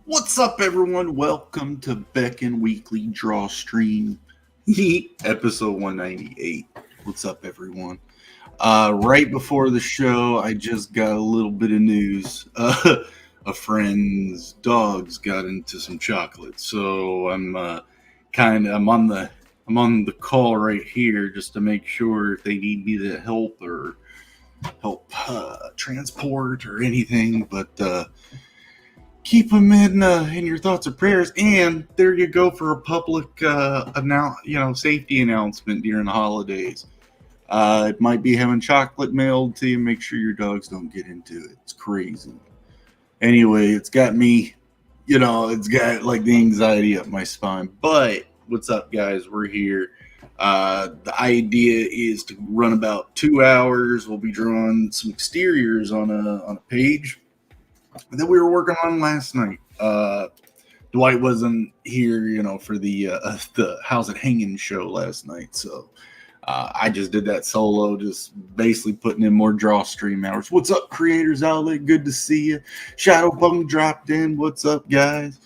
What's up, everyone? Welcome to Beckon Weekly Draw Stream, episode 198. What's up, everyone? Right before the show, I just got a little bit of news. A friend's dogs got into some chocolate, so I'm on the call right here just to make sure if they need me to help transport or anything, but. Keep them in your thoughts and prayers. And there you go for a public safety announcement during the holidays. It might be having chocolate mailed to you. Make sure your dogs don't get into it. It's crazy. Anyway, it's got me, it's got like the anxiety up my spine. But what's up, guys? We're here. The idea is to run about 2 hours. We'll be drawing some exteriors on a page that we were working on last night. Dwight wasn't here, for the How's It Hanging show last night, so I just did that solo, just basically putting in more draw stream hours. What's up, Creators Outlet? Good to see you. Shadowpunk dropped in. What's up, guys?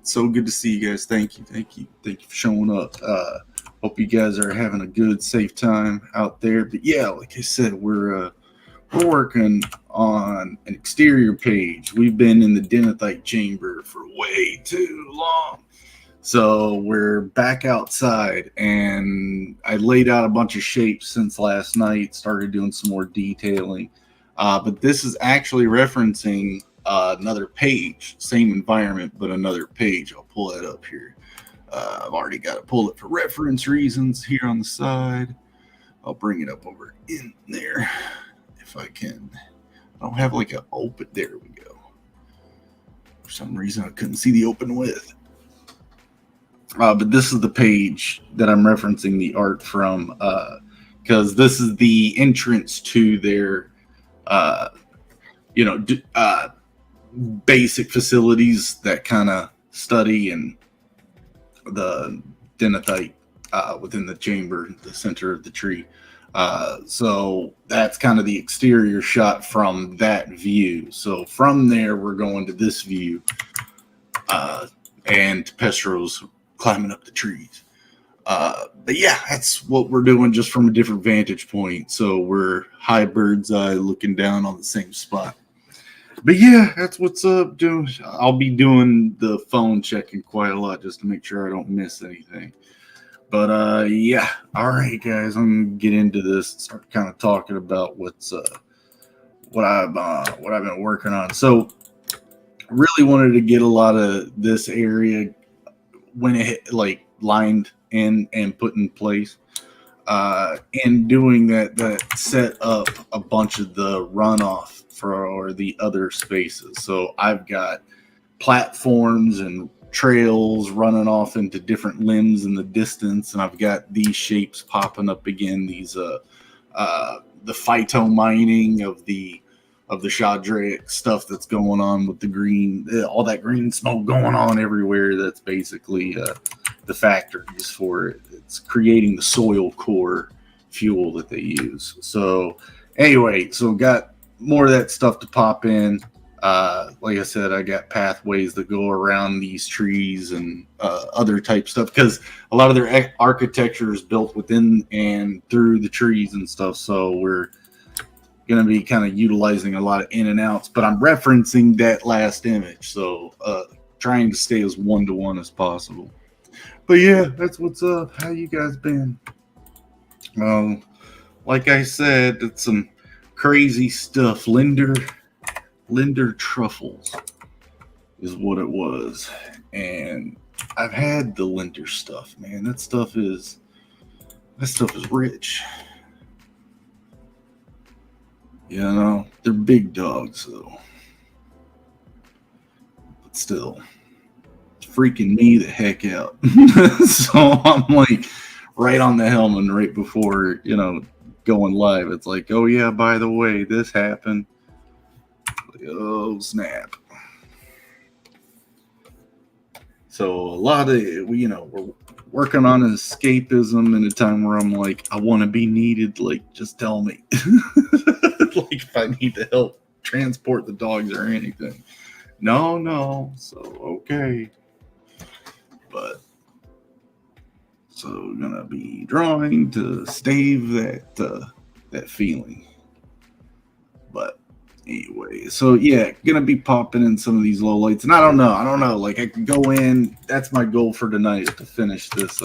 So good to see you guys. Thank you for showing up. Hope you guys are having a good, safe time out there. But yeah, like I said, we're working on an exterior page. We've been in the Denathite chamber for way too long. So we're back outside, and I laid out a bunch of shapes since last night, started doing some more detailing. But this is actually referencing another page, same environment, but another page. I'll pull that up here. I've already got to pull it for reference reasons here on the side. I'll bring it up over in there. If I can. I don't have like an open. There we go. For some reason, I couldn't see the open with. But this is the page that I'm referencing the art from, because this is the entrance to their, basic facilities that kind of study and the Denathite within the chamber, the center of the tree. So that's kind of the exterior shot from that view. So from there, we're going to this view, and Pestro's climbing up the trees. But yeah, that's what we're doing just from a different vantage point. So we're high bird's eye looking down on the same spot. But yeah, that's what's up, dude. I'll be doing the phone checking quite a lot just to make sure I don't miss anything. But yeah, all right, guys, I'm gonna get into this and start kind of talking about what I've been working on. So, really wanted to get a lot of this area when it like lined in and put in place. And doing that set up a bunch of the runoff for the other spaces. So I've got platforms and trails running off into different limbs in the distance, and I've got these shapes popping up again. These the phyto mining of the Shadrach stuff that's going on with the green, all that green smoke going on everywhere. That's basically the factories for it. It's creating the soil core fuel that they use. So anyway, so got more of that stuff to pop in. Like I said, I got pathways that go around these trees and other type stuff because a lot of their architecture is built within and through the trees and stuff. So we're going to be kind of utilizing a lot of in and outs, but I'm referencing that last image. So trying to stay as one-to-one as possible. But yeah, that's what's up. How you guys been? Like I said, it's some crazy stuff. Linder truffles is what it was, and I've had the Linder stuff, man. That stuff is rich. They're big dogs though, but still, it's freaking me the heck out. So I'm like right on the helm, and right before going live, it's like, oh yeah, by the way, this happened. Oh snap. So a lot of we're working on escapism in a time where I'm like, I want to be needed. Like, just tell me. Like if I need to help transport the dogs or anything. No, no. So okay, but so gonna be drawing to stave that feeling. But anyway, so yeah, gonna be popping in some of these low lights, and I don't know. Like I can go in. That's my goal for tonight is to finish this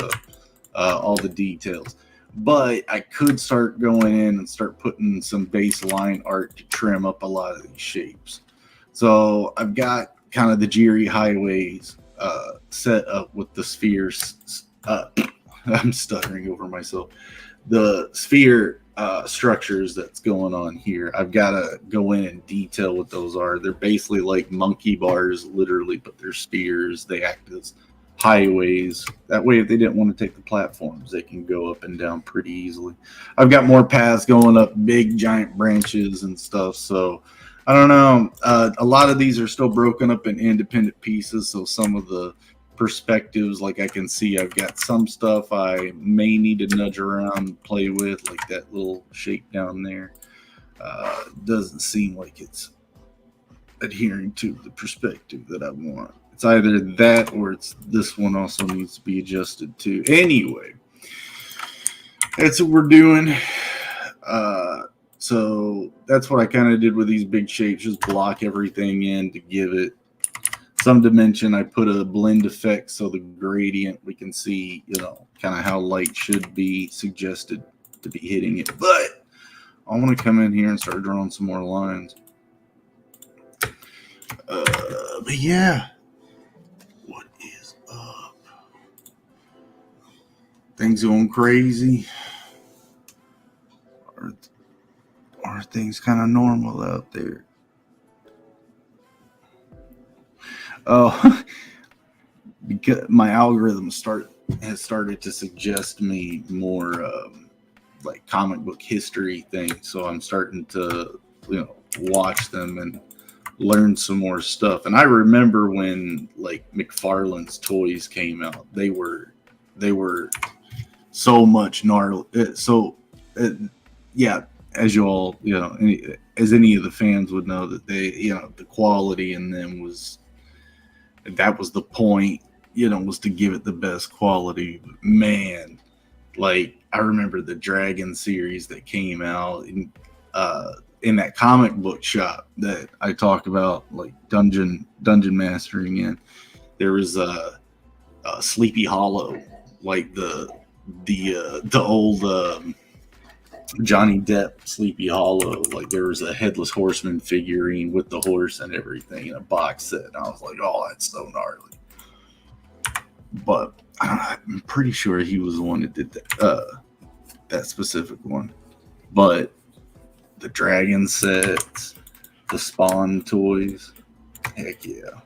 all the details. But I could start going in and start putting some baseline art to trim up a lot of these shapes. So I've got kind of the Jiri highways set up with the spheres. I'm stuttering over myself. The sphere structures that's going on here. I've got to go in and detail what those are. They're basically like monkey bars, literally, but they're spheres. They act as highways. That way, if they didn't want to take the platforms, they can go up and down pretty easily. I've got more paths going up, big giant branches and stuff. So I don't know. A lot of these are still broken up in independent pieces. So some of the perspectives, like I can see I've got some stuff I may need to nudge around and play with, like that little shape down there. Doesn't seem like it's adhering to the perspective that I want. It's either that or it's this one also needs to be adjusted to. Anyway, that's what we're doing. So that's what I kind of did with these big shapes, just block everything in to give it some dimension. I put a blend effect so the gradient we can see, kind of how light should be suggested to be hitting it. But I want to come in here and start drawing some more lines. But yeah, what is up? Things going crazy? Are things kind of normal out there? Oh, because my algorithm has started to suggest me more like comic book history things, so I'm starting to watch them and learn some more stuff. And I remember when like McFarlane's toys came out, they were so much gnarly. Yeah, as you all as any of the fans would know, that they the quality in them was that was the point, was to give it the best quality. Man, like I remember the Dragon series that came out in that comic book shop that I talk about, like dungeon mastering in. There was a Sleepy Hollow, like the old Johnny Depp Sleepy Hollow. Like there was a headless horseman figurine with the horse and everything in a box set. And I was like, oh, that's so gnarly. But I'm pretty sure he was the one that did that specific one. But the Dragon sets, the Spawn toys, heck yeah,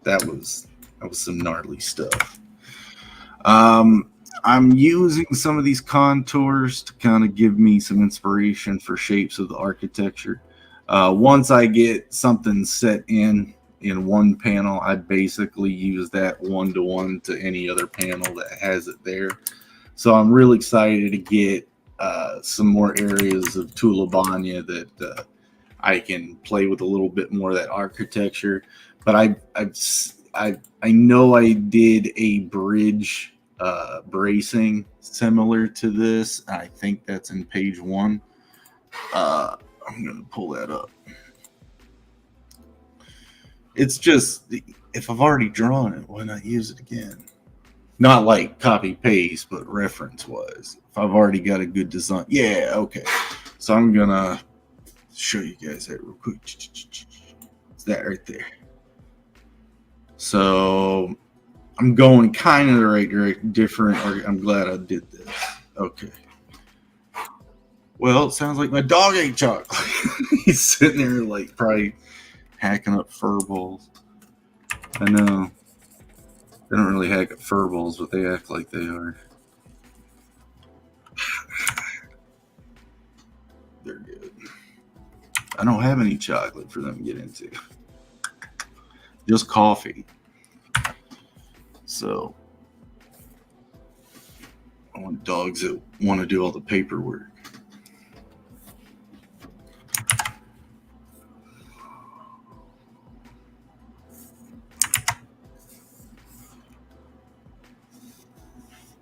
that was some gnarly stuff. I'm using some of these contours to kind of give me some inspiration for shapes of the architecture. Once I get something set in one panel, I basically use that one-to-one to any other panel that has it there. So I'm really excited to get some more areas of Tulabanya that I can play with a little bit more of that architecture. But I know I did a bridge bracing similar to this. I think that's in page 1. I'm gonna pull that up. It's just, if I've already drawn it, why not use it again? Not like copy paste, but reference wise. If I've already got a good design, yeah, okay. So I'm gonna show you guys that real quick. It's that right there. So I'm going kind of the right direction, different. I'm glad I did this. Okay. Well, it sounds like my dog ate chocolate. He's sitting there like probably hacking up fur balls. I know. They don't really hack up fur balls, but they act like they are. They're good. I don't have any chocolate for them to get into. Just coffee. So I want dogs that want to do all the paperwork.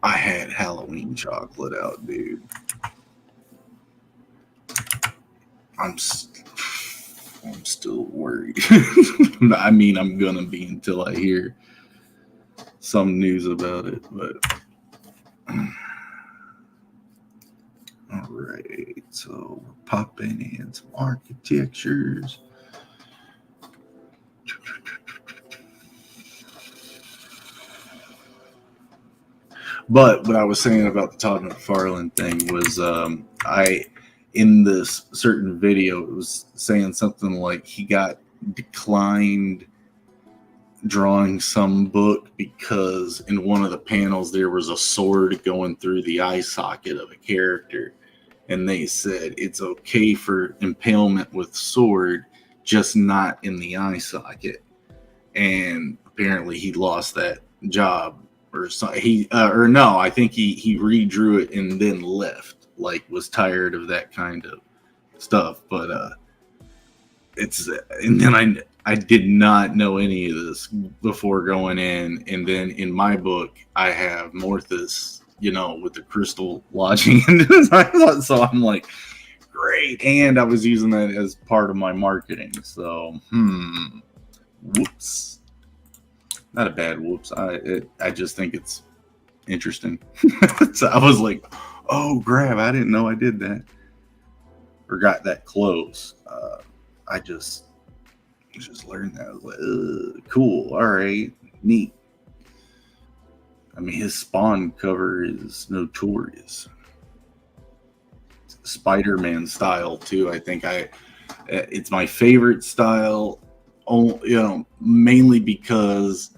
I had Halloween chocolate out, dude. I'm still worried. I mean, I'm gonna be until I hear some news about it, but all right. So we're popping in some architectures. But what I was saying about the Todd McFarlane thing was, in this certain video, it was saying something like he got declined drawing some book because in one of the panels there was a sword going through the eye socket of a character, and they said it's okay for impalement with sword, just not in the eye socket. And apparently he lost that job, or so or no, I think he redrew it and then left, like was tired of that kind of stuff. But it's and then I did not know any of this before going in, and then in my book I have Morthus, with the crystal lodging into his eye. So I'm like, great, and I was using that as part of my marketing. So whoops. Not a bad whoops. I just think it's interesting. So I was like, oh, grab. I didn't know I did that. Or got that close. I just learned that. I was like, cool. All right. Neat. I mean, his Spawn cover is notorious. Spider-Man style, too. I think it's my favorite style, mainly because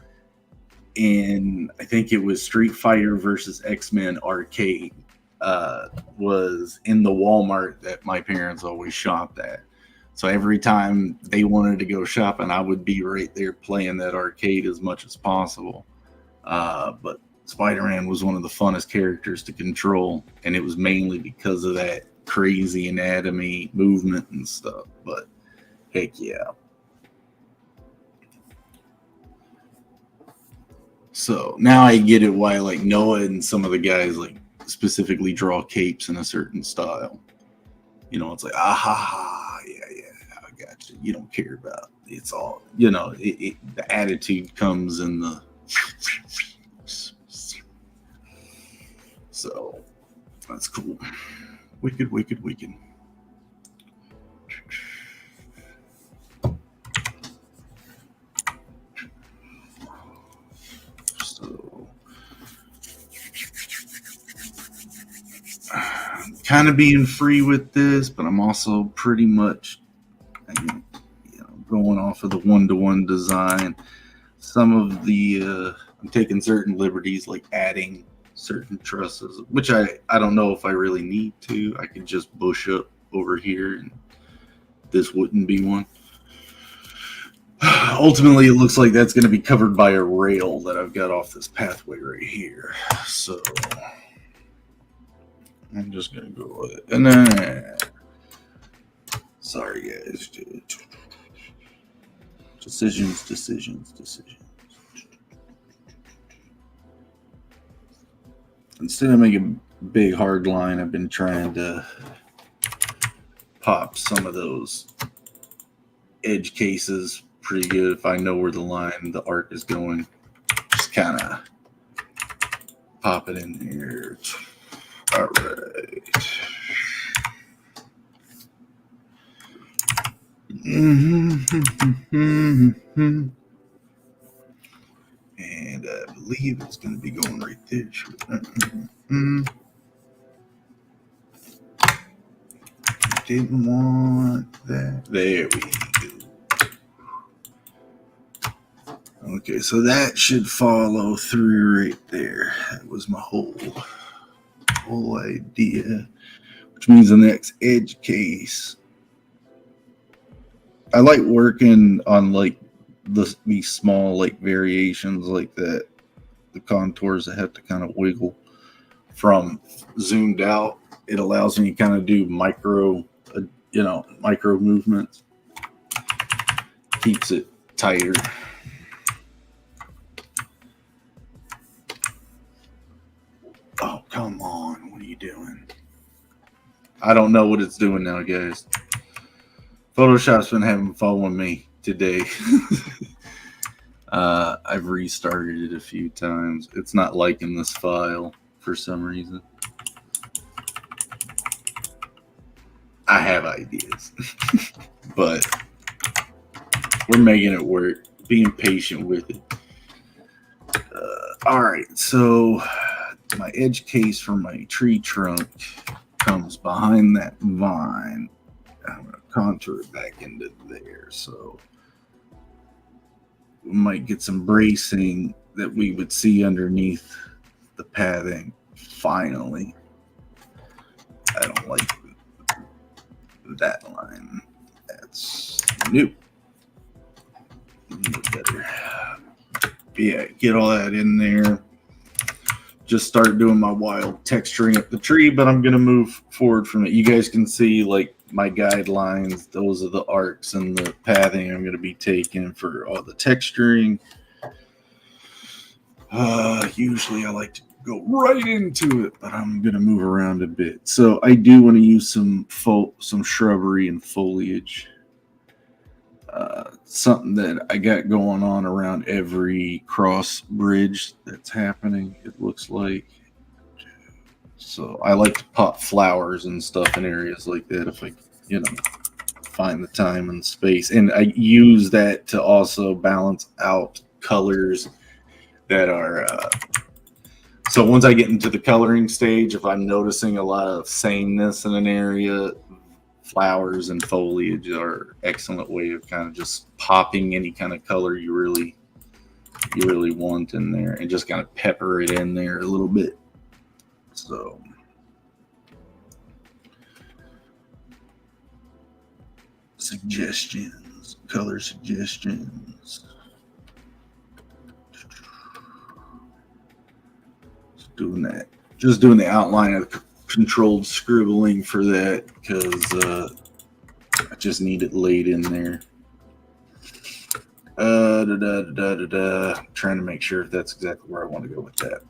I think it was Street Fighter versus X-Men arcade, was in the Walmart that my parents always shopped at. So every time they wanted to go shopping, I would be right there playing that arcade as much as possible. But Spider-Man was one of the funnest characters to control, and it was mainly because of that crazy anatomy, movement, and stuff. But heck yeah. So now I get it why like Noah and some of the guys like specifically draw capes in a certain style. It's like, yeah, I got you. You don't care about it's all, the attitude comes in the. So that's cool. Wicked. So I'm kind of being free with this, but I'm also pretty much going off of the one-to-one design. Some of the I'm taking certain liberties, like adding certain trusses, which I don't know if I really need to. I could just bush up over here, and this wouldn't be one. Ultimately, it looks like that's going to be covered by a rail that I've got off this pathway right here. So I'm just going to go with it. And then, sorry guys. Decisions. Instead of making a big hard line, I've been trying to pop some of those edge cases pretty good if I know where the arc is going. Just kind of pop it in here. All right. And I believe it's going to be going right there. Didn't want that. There we go. Okay, so that should follow through right there. That was my whole idea, which means the next edge case. I like working on like these small like variations like that, the contours that have to kind of wiggle from zoomed out. It allows me to kind of do micro movements, keeps it tighter. doing? I don't know what it's doing now, guys. Photoshop's been having fun with me today. I've restarted it a few times. It's not liking this file for some reason. I have ideas, but we're making it work. Being patient with it. All right, so my edge case for my tree trunk comes behind that vine. I'm going to contour it back into there. So we might get some bracing that we would see underneath the padding. Finally, I don't like that line. That's new. Better. Yeah, get all that in there. Just start doing my wild texturing up the tree, but I'm gonna move forward from it. You guys can see like my guidelines. Those are the arcs and the pathing I'm gonna be taking for all the texturing. Usually I like to go right into it, but I'm gonna move around a bit. So I do want to use some shrubbery and foliage. Something that I got going on around every cross bridge that's happening, it looks like. So I like to pop flowers and stuff in areas like that if I, find the time and space. And I use that to also balance out colors that are so once I get into the coloring stage, if I'm noticing a lot of sameness in an area, flowers and foliage are excellent way of kind of just popping any kind of color you really want in there and just kind of pepper it in there a little bit. So suggestions, color suggestions. Just doing the outline of the controlled scribbling for that because I just need it laid in there. Trying to make sure if that's exactly where I want to go with that.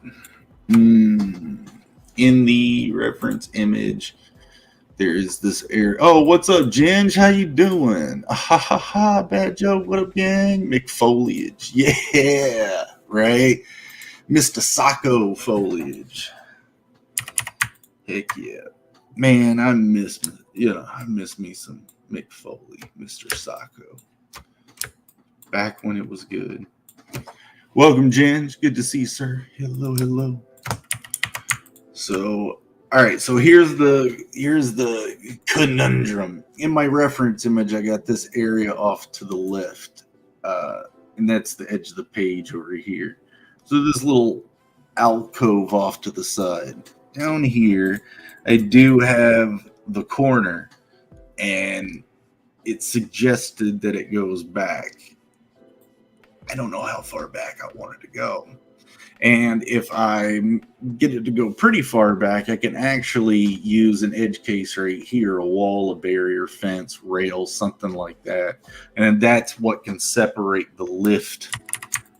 In the reference image, there is this area. Oh, what's up, Ginge? How you doing? Ha ha ha! Bad joke. What up, gang? McFoliage. Yeah, right. Mr. Sacco foliage. Heck yeah, man! I miss me some McFoley, Mr. Sacco. Back when it was good. Welcome, Jen. Good to see you, sir. Hello. So, all right. So here's the conundrum. In my reference image, I got this area off to the left, and that's the edge of the page over here. So this little alcove off to the side. Down here, I do have the corner, and it suggested that it goes back. I don't know how far back I want it to go. And if I get it to go pretty far back, I can actually use an edge case right here, a wall, a barrier, fence, rail, something like that. And that's what can separate the lift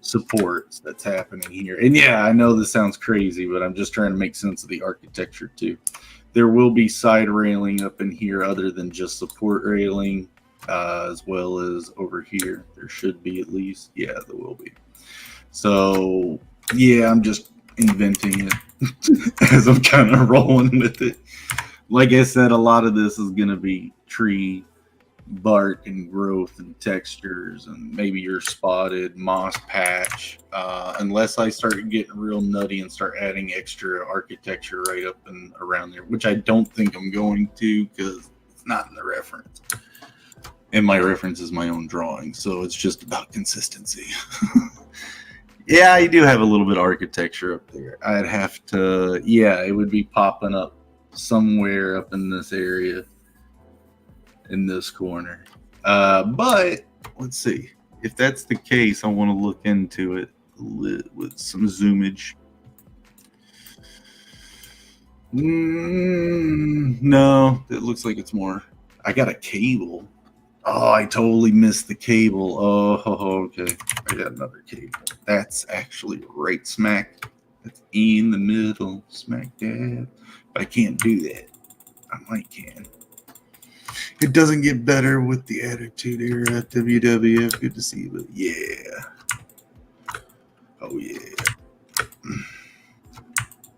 supports that's happening here. And yeah, I know this sounds crazy, but I'm just trying to make sense of the architecture too. There will be side railing up in here other than just support railing, as well as over here. There should be at least. Yeah, there will be. So yeah, I'm just inventing it as I'm kind of rolling with it. Like I said, a lot of this is going to be tree bark and growth and textures and maybe your spotted moss patch, unless I start getting real nutty and start adding extra architecture right up and around there, which I don't think I'm going to because it's not in the reference. And my reference is my own drawing, so it's just about consistency. Yeah, I do have a little bit of architecture up there. I'd have to, it would be popping up somewhere up in this area, in this corner. But let's see. If that's the case, I want to look into it with some zoomage. No, it looks like it's more. I got a cable. Oh, I totally missed the cable. Oh, okay. I got another cable. That's actually right smack It's in the middle, smack dab. But I can't do that. I might can. It doesn't get better with the Attitude Era at WWF. Good to see you, but yeah. Oh yeah.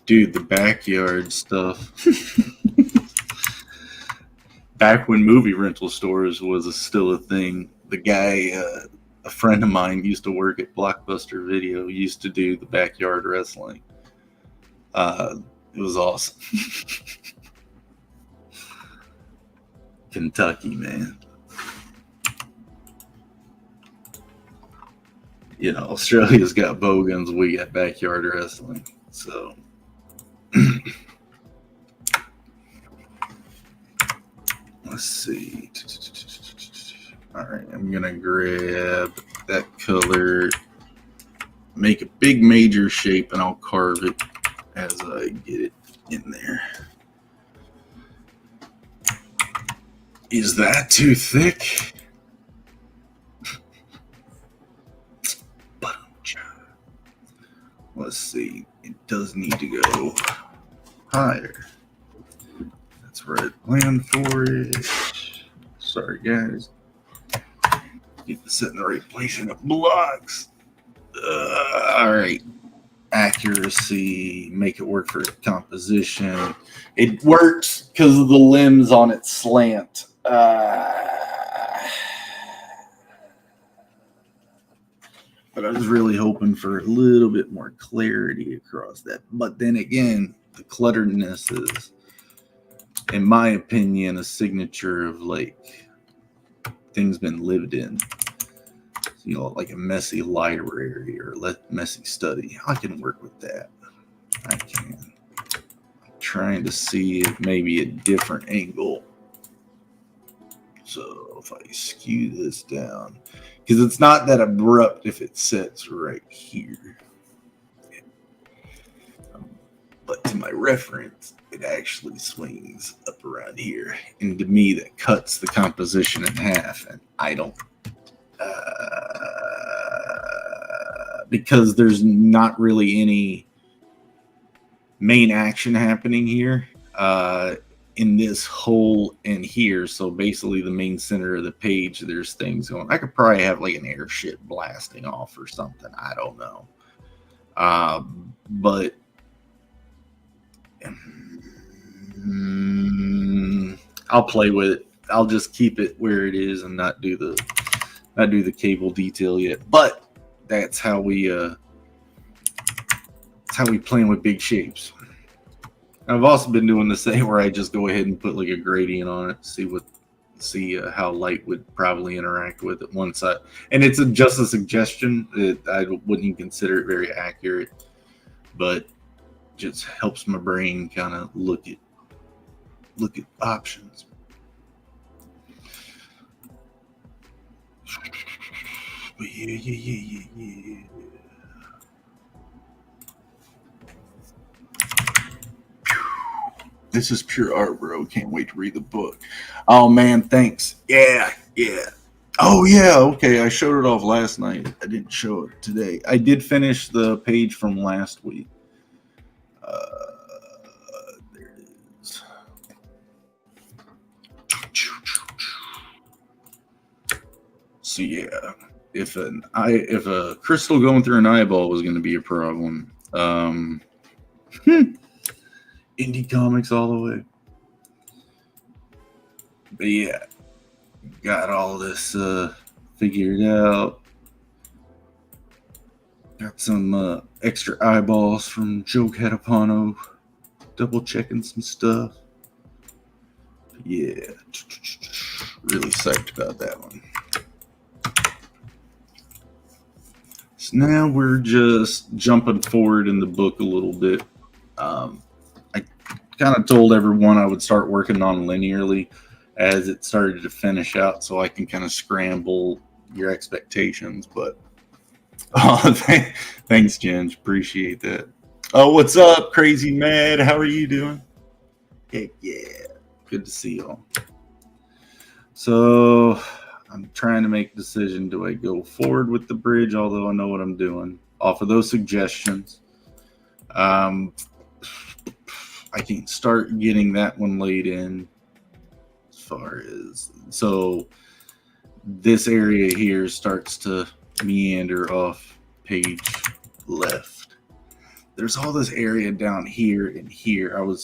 Dude, the backyard stuff. Back when movie rental stores was still a thing, the guy, a friend of mine used to work at Blockbuster Video, used to do the backyard wrestling. It was awesome. Kentucky, man. You know, Australia's got bogans, we got backyard wrestling. So let's see. All right, I'm gonna grab that color, make a big major shape, and I'll carve it as I get it in there. Is that too thick? Let's see. It does need to go higher. That's where I planned for it. Sorry, guys. Get this in the right place in the blocks. All right. Accuracy. Make it work for composition. It works because of the limbs on its slant. But I was really hoping for a little bit more clarity across that. But then again, the clutteredness is, in my opinion, a signature of like things been lived in. You know, like a messy library or messy study. I can work with that. I can. I'm trying to see if maybe a different angle. So if I skew this down, because it's not that abrupt if it sits right here. But to my reference, it actually swings up around here. And to me, that cuts the composition in half. And I don't, because there's not really any main action happening here in this hole in here. So basically the main center of the page, there's things going. I could probably have like an airship blasting off or something. I don't know. But I'll play with it. I'll just keep it where it is and not do the cable detail yet. But that's how we plan with big shapes. I've also been doing the same where I just go ahead and put like a gradient on it, see how light would probably interact with it one side. And it's just a suggestion. I wouldn't even consider it very accurate, but just helps my brain kind of look at options. But yeah. This is pure art, bro. Can't wait to read the book. Oh man, thanks. Yeah. Oh yeah, okay. I showed it off last night. I didn't show it today. I did finish the page from last week. There it is. So yeah, if a crystal going through an eyeball was going to be a problem, indie comics all the way. But yeah, got all this figured out. Got some extra eyeballs from Joe Catapano. Double checking some stuff. But yeah, really psyched about that one. So now we're just jumping forward in the book a little bit. I kind of told everyone I would start working on linearly as it started to finish out so I can kind of scramble your expectations. But thanks, Jen. Appreciate that. Oh, what's up, Crazy Mad? How are you doing? Heck yeah. Good to see y'all. So I'm trying to make a decision. Do I go forward with the bridge, although I know what I'm doing, off of those suggestions? Um, I can start getting that one laid in as far as so this area here starts to meander off page left. There's all this area down here and here. I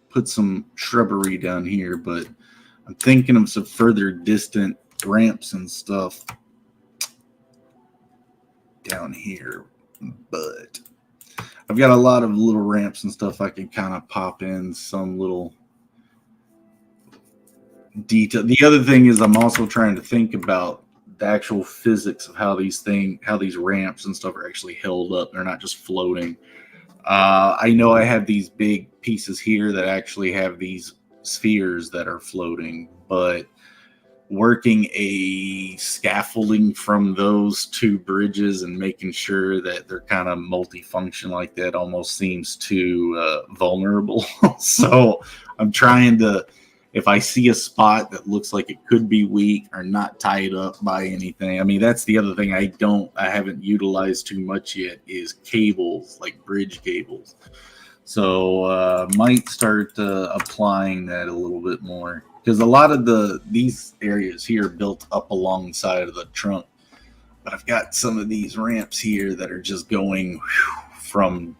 put some shrubbery down here, but I'm thinking of some further distant ramps and stuff down here. But I've got a lot of little ramps and stuff I can kind of pop in some little detail. The other thing is I'm also trying to think about the actual physics of how these ramps and stuff are actually held up. They're not just floating. I know I have these big pieces here that actually have these spheres that are floating, but working a scaffolding from those two bridges and making sure that they're kind of multifunction like that almost seems too vulnerable. So I'm trying to, if I see a spot that looks like it could be weak or not tied up by anything. I mean, that's the other thing I haven't utilized too much yet is cables, like bridge cables. So might start applying that a little bit more, because a lot of these areas here are built up alongside of the trunk, but I've got some of these ramps here that are just going from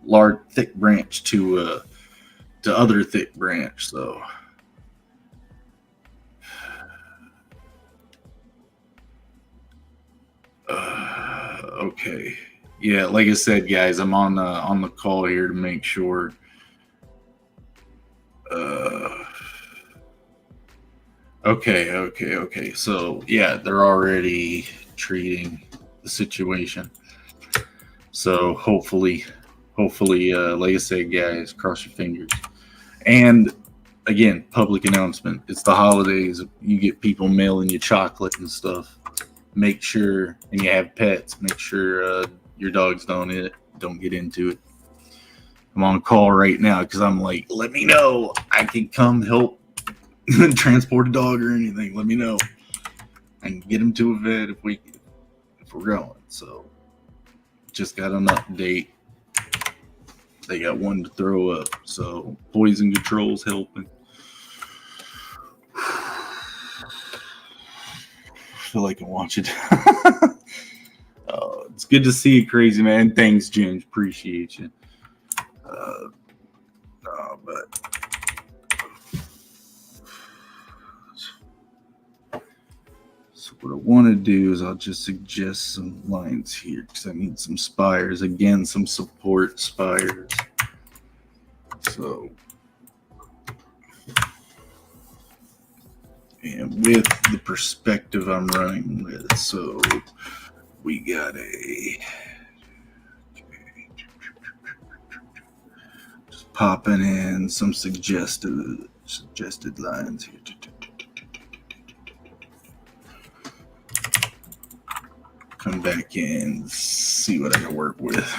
large thick branch to other thick branch. So okay, yeah, like I said, guys, I'm on the call here to make sure. Okay. So yeah, they're already treating the situation. So hopefully, like I said, guys, cross your fingers. And again, public announcement: it's the holidays. You get people mailing you chocolate and stuff. Make sure, and you have pets. Make sure your dogs don't get into it. I'm on call right now because I'm like, let me know. I can come help transport a dog or anything. Let me know. I can get him to a vet if we're going. So just got an update. They got one to throw up. So poison control's helping. I feel like I'm watching. It's good to see you, crazy man. Thanks, James. Appreciate you. But so what I want to do is I'll just suggest some lines here because I need some spires. Again, some support spires. So, and with the perspective I'm running with, so we got just popping in some suggested lines here. Come back in, see what I can work with.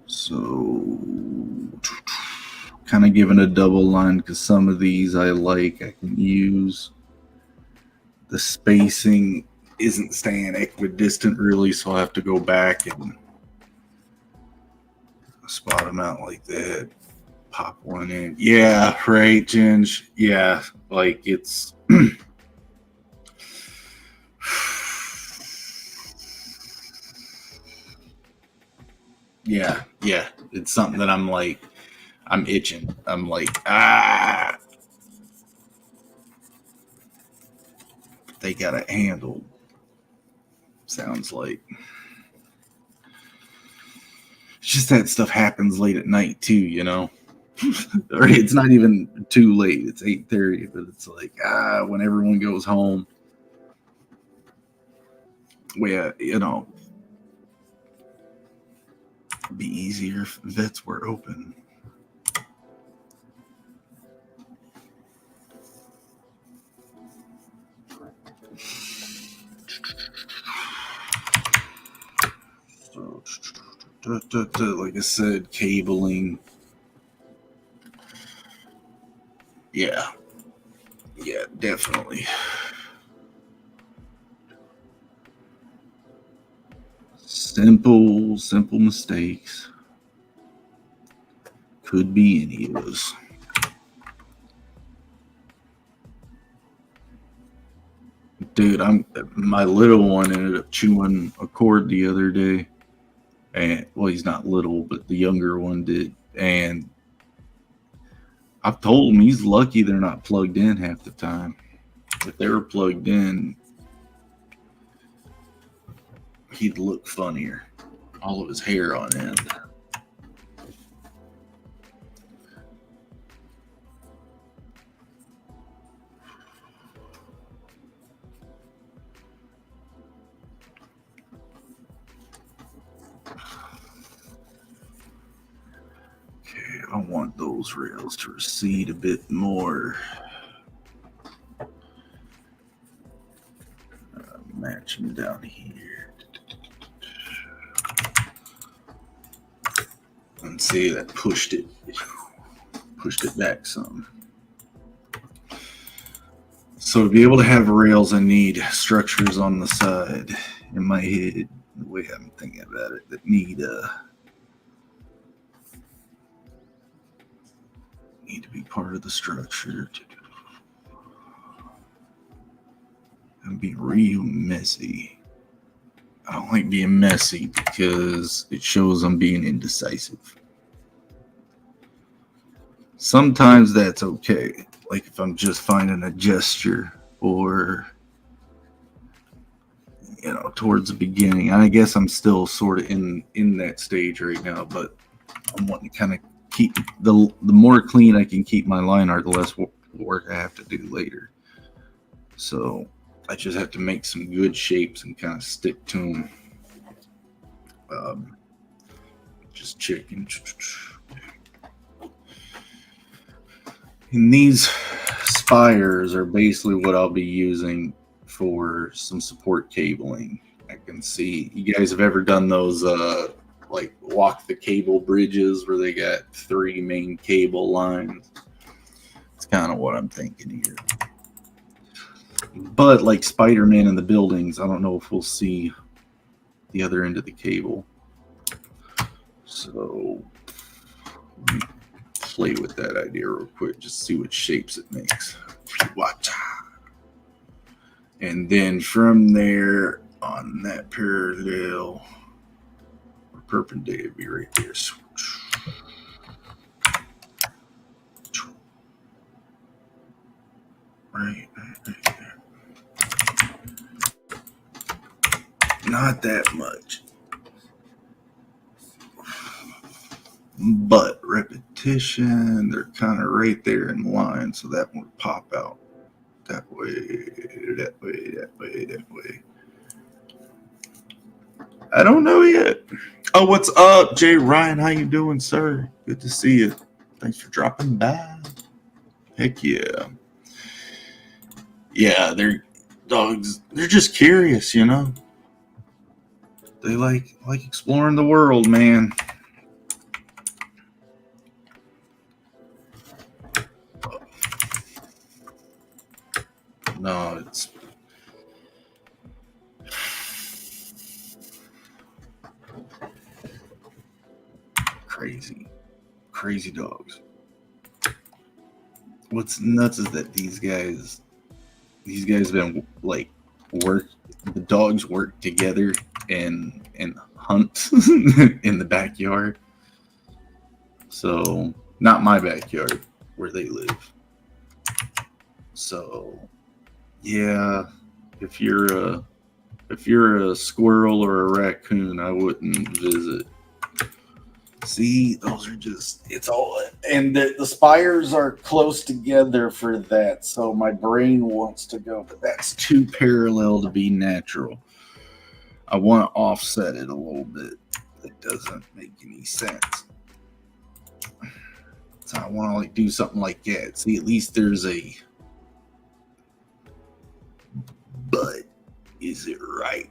So, kind of giving a double line because some of these I can use. The spacing isn't staying equidistant really, so I'll have to go back and spot them out like that. Pop one in. Yeah, right, Ginge. Yeah, like it's yeah, it's something that I'm itching. I'm like, they got it handled. Sounds like it's just that stuff happens late at night too, you know. Or it's not even too late. It's 8:30, but it's like when everyone goes home. Where you know, it'd be easier if vets were open. Like I said, cabling. Yeah, definitely. Simple mistakes. Could be any of us. Dude, my little one ended up chewing a cord the other day. And well, he's not little, but the younger one did. And I've told him he's lucky they're not plugged in half the time. If they were plugged in, he'd look funnier. All of his hair on end. Okay, I want those rails to recede a bit more. Match them down here. And see, that pushed it back some. So to be able to have rails, I need structures on the side. In my head, the way I'm thinking about it, that need to be part of the structure and be real messy. I don't like being messy because it shows I'm being indecisive. Sometimes that's okay. Like if I'm just finding a gesture or, towards the beginning. I guess I'm still sort of in that stage right now, but I'm wanting to kind of keep the more clean I can keep my line art, the less work I have to do later. So I just have to make some good shapes and kind of stick to them. Just checking. And these spires are basically what I'll be using for some support cabling. I can see you guys have ever done those like walk the cable bridges where they got 3 main cable lines. It's kind of what I'm thinking here. But like Spider-Man in the buildings, I don't know if we'll see the other end of the cable. So let me play with that idea real quick, just see what shapes it makes. And then from there on that parallel or perpendicular, be right there. Right there. Not that much. But repetition, they're kind of right there in line, so that would pop out that way, that way, that way, that way. I don't know yet. Oh, what's up, Jay Ryan? How you doing, sir? Good to see you. Thanks for dropping by. Heck yeah. Yeah, they're dogs. They're just curious, They like exploring the world, man. No, it's crazy dogs. What's nuts is that these guys have been like the dogs work together and hunt in the backyard. So not my backyard where they live. So yeah, if you're a squirrel or a raccoon, I wouldn't visit. See, those are just, it's all, and the spires are close together for that, so my brain wants to go, but that's too parallel to be natural. I want to offset it a little bit. It doesn't make any sense. So I want to like do something like that. See, at least there's a, but is it right?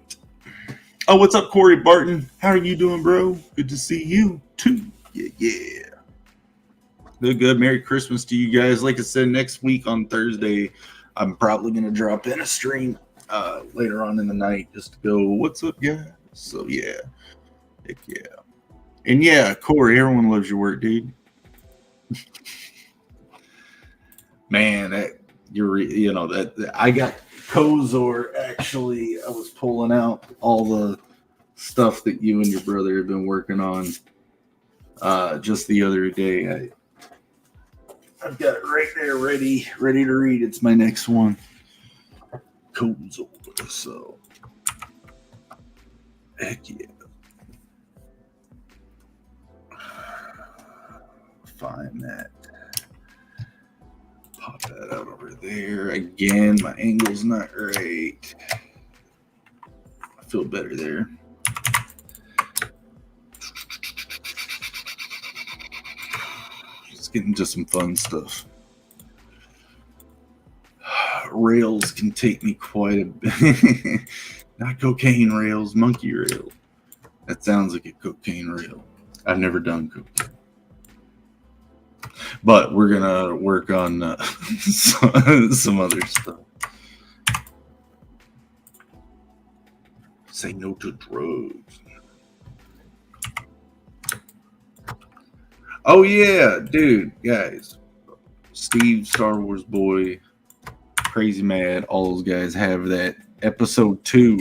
Oh, what's up, Corey Barton? How are you doing, bro? Good to see you too. Yeah. Good. Merry Christmas to you guys. Like I said, next week on Thursday, I'm probably going to drop in a stream later on in the night just to go, what's up, guys? So, yeah. Heck yeah. And yeah, Corey, everyone loves your work, dude. Man, that that I got Kozor. Actually, I was pulling out all the stuff that you and your brother have been working on just the other day. I've got it right there, ready to read. It's my next one. Kozor. So, heck yeah. Find that. Pop that out over there. Again, my angle's not right. I feel better there. Let's get into some fun stuff. Rails can take me quite a bit. Not cocaine rails, monkey rail. That sounds like a cocaine rail. I've never done cocaine. But we're going to work on some other stuff. Say no to drugs. Oh, yeah, dude, guys. Steve, Star Wars Boy, Crazy Mad, all those guys have that episode 2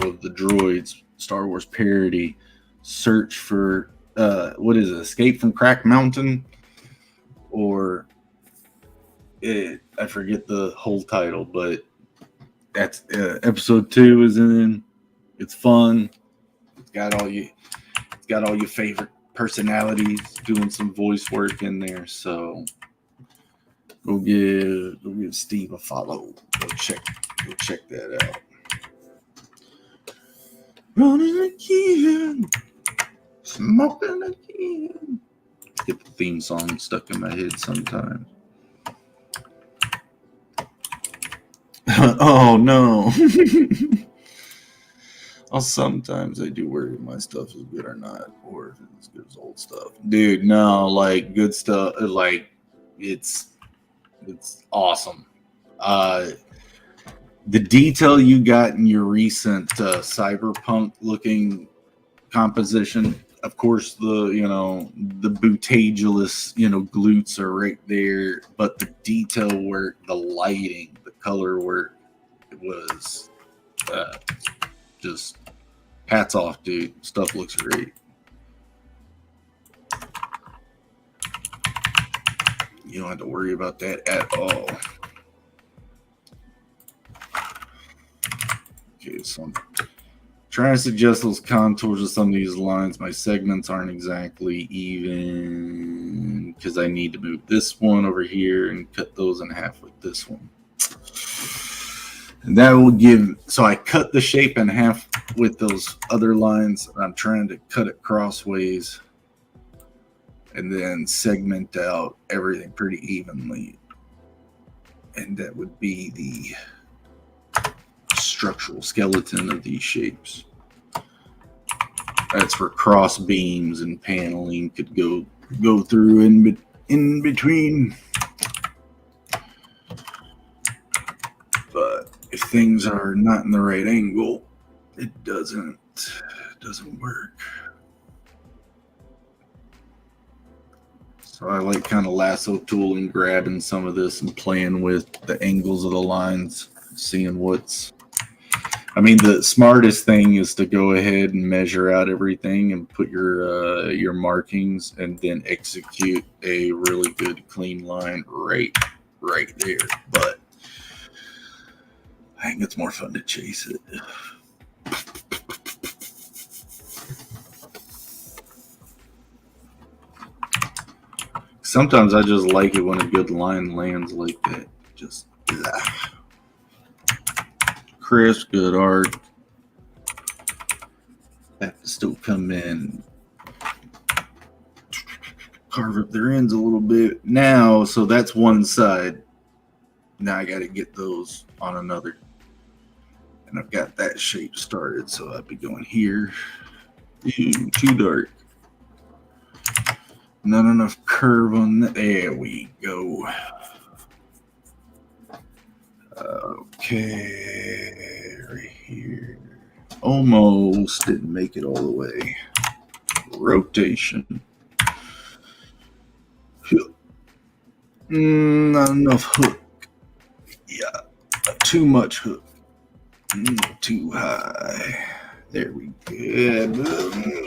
of the Droids Star Wars parody. Search for, what is it, Escape from Crack Mountain? Or I forget the whole title, but that's episode 2 is in. It's fun. It's got all your favorite personalities doing some voice work in there. So go give Steve a follow. Go check that out. Running again, smoking again. Get the theme song stuck in my head sometimes. Oh no. Sometimes I do worry if my stuff is good or not, or if it's as good as old stuff. Dude, no, like good stuff, like it's awesome. The detail you got in your recent cyberpunk looking composition, of course, the bootagulous, glutes are right there, but the detail work, the lighting, the color work, it was just hats off, dude. Stuff looks great. You don't have to worry about that at all. Okay, so I'm trying to suggest those contours of some of these lines. My segments aren't exactly even because I need to move this one over here and cut those in half with this one. And that will give, so I cut the shape in half with those other lines. I'm trying to cut it crossways and then segment out everything pretty evenly. And that would be the structural skeleton of these shapes. That's for cross beams and paneling could go through in between. But if things are not in the right angle, it doesn't work. So I like kind of lasso tooling, grabbing some of this and playing with the angles of the lines, seeing the smartest thing is to go ahead and measure out everything and put your markings and then execute a really good clean line right there. But I think it's more fun to chase it. Sometimes I just like it when a good line lands like that. Just crisp, good art. Have to still come in, carve up their ends a little bit. Now, so that's one side. Now I got to get those on another. And I've got that shape started, so I'd be going here. Ew, too dark. Not enough curve on that. There we go. Okay, right here. Almost didn't make it all the way. rotation. Not enough hook. Yeah, too much hook. Too high. There we go.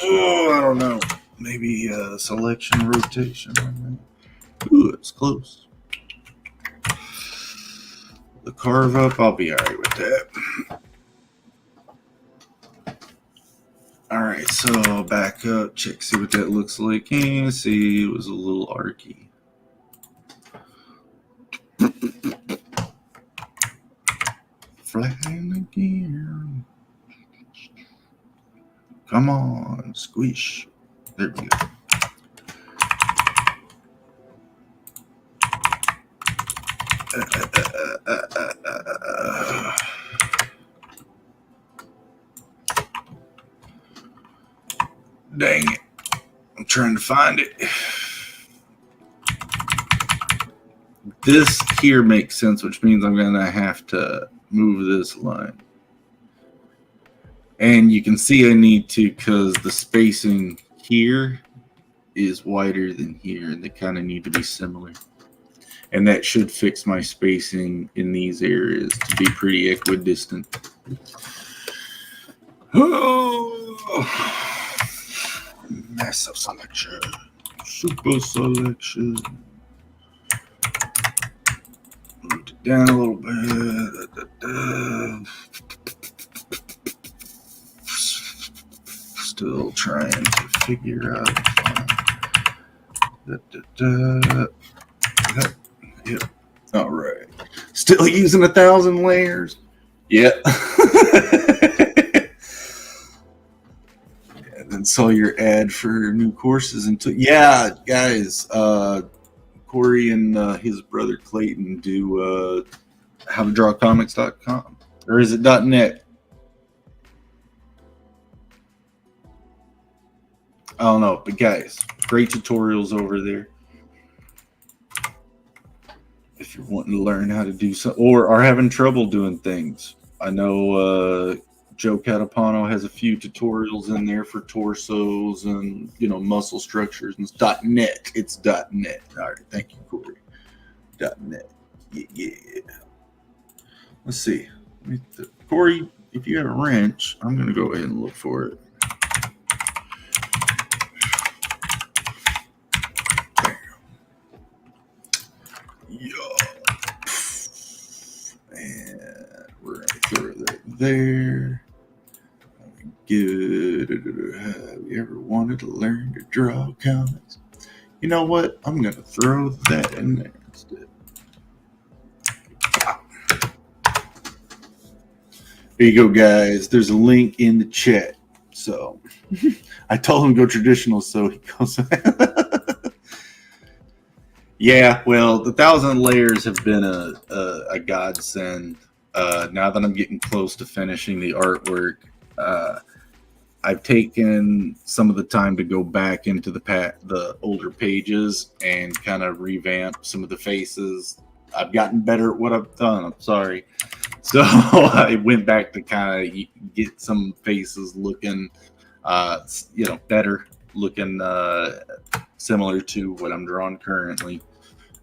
Oh, I don't know. Maybe selection rotation on that. Ooh, it's close. The carve up, I'll be alright with that. Alright, so back up, check, see what that looks like. And see, it was a little archy. Flying again. Come on, squish. There we go. Dang it. I'm trying to find it. This here makes sense, which means I'm going to have to move this line. And you can see I need to because the spacing here is wider than here, and they kind of need to be similar. And that should fix my spacing in these areas to be pretty equidistant. Oh, massive selection. Super selection. Moved it down a little bit. Still trying to figure out. Yep. All right. Still using 1,000 layers. Yeah. And then saw your ad for new courses until guys. Corey and his brother Clayton do howtodrawcomics.com, or is it .net? I don't know, but guys, great tutorials over there. If you're wanting to learn how to do something or are having trouble doing things, I know Joe Catapano has a few tutorials in there for torsos and muscle structures and .net. It's .net. All right, thank you, Corey. .net. Yeah. Let's see, Corey. If you have a wrench, I'm gonna go ahead and look for it. And we're going to throw that there. Good. Have you ever wanted to learn to draw comics? You know what? I'm going to throw that in there instead. There you go, guys. There's a link in the chat. So I told him to go traditional, so he goes. Yeah, well, the 1,000 layers have been a godsend. Now that I'm getting close to finishing the artwork, I've taken some of the time to go back into the older pages and kind of revamp some of the faces. I've gotten better at what I've done. I'm sorry. So I went back to kind of get some faces looking, better looking, similar to what I'm drawing currently.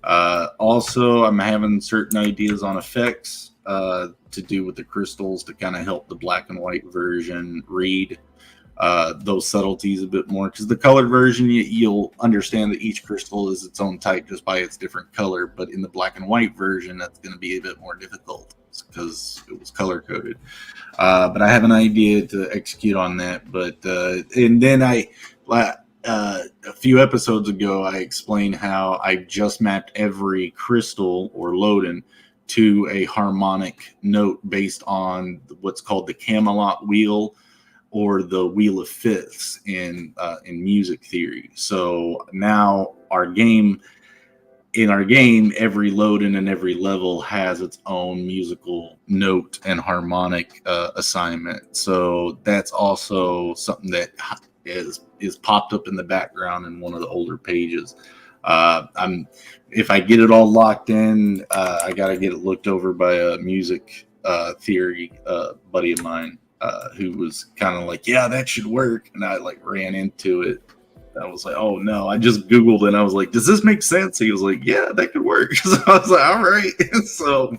Also, I'm having certain ideas on effects to do with the crystals to kind of help the black and white version read those subtleties a bit more, because the colored version you'll understand that each crystal is its own type just by its different color, but in the black and white version that's going to be a bit more difficult because it was color coded. But I have an idea to execute on that. But and then a few episodes ago I explained how I just mapped every crystal or Loden to a harmonic note based on what's called the Camelot wheel, or the Wheel of Fifths in music theory. So now in our game, every Loden and every level has its own musical note and harmonic assignment. So that's also something that is popped up in the background in one of the older pages. If I get it all locked in, I got to get it looked over by a music theory buddy of mine. Who was kind of like, yeah, that should work. And I ran into it I was like, oh no. I just Googled it and I was like, does this make sense? He was like, yeah, that could work. So I was like, all right. So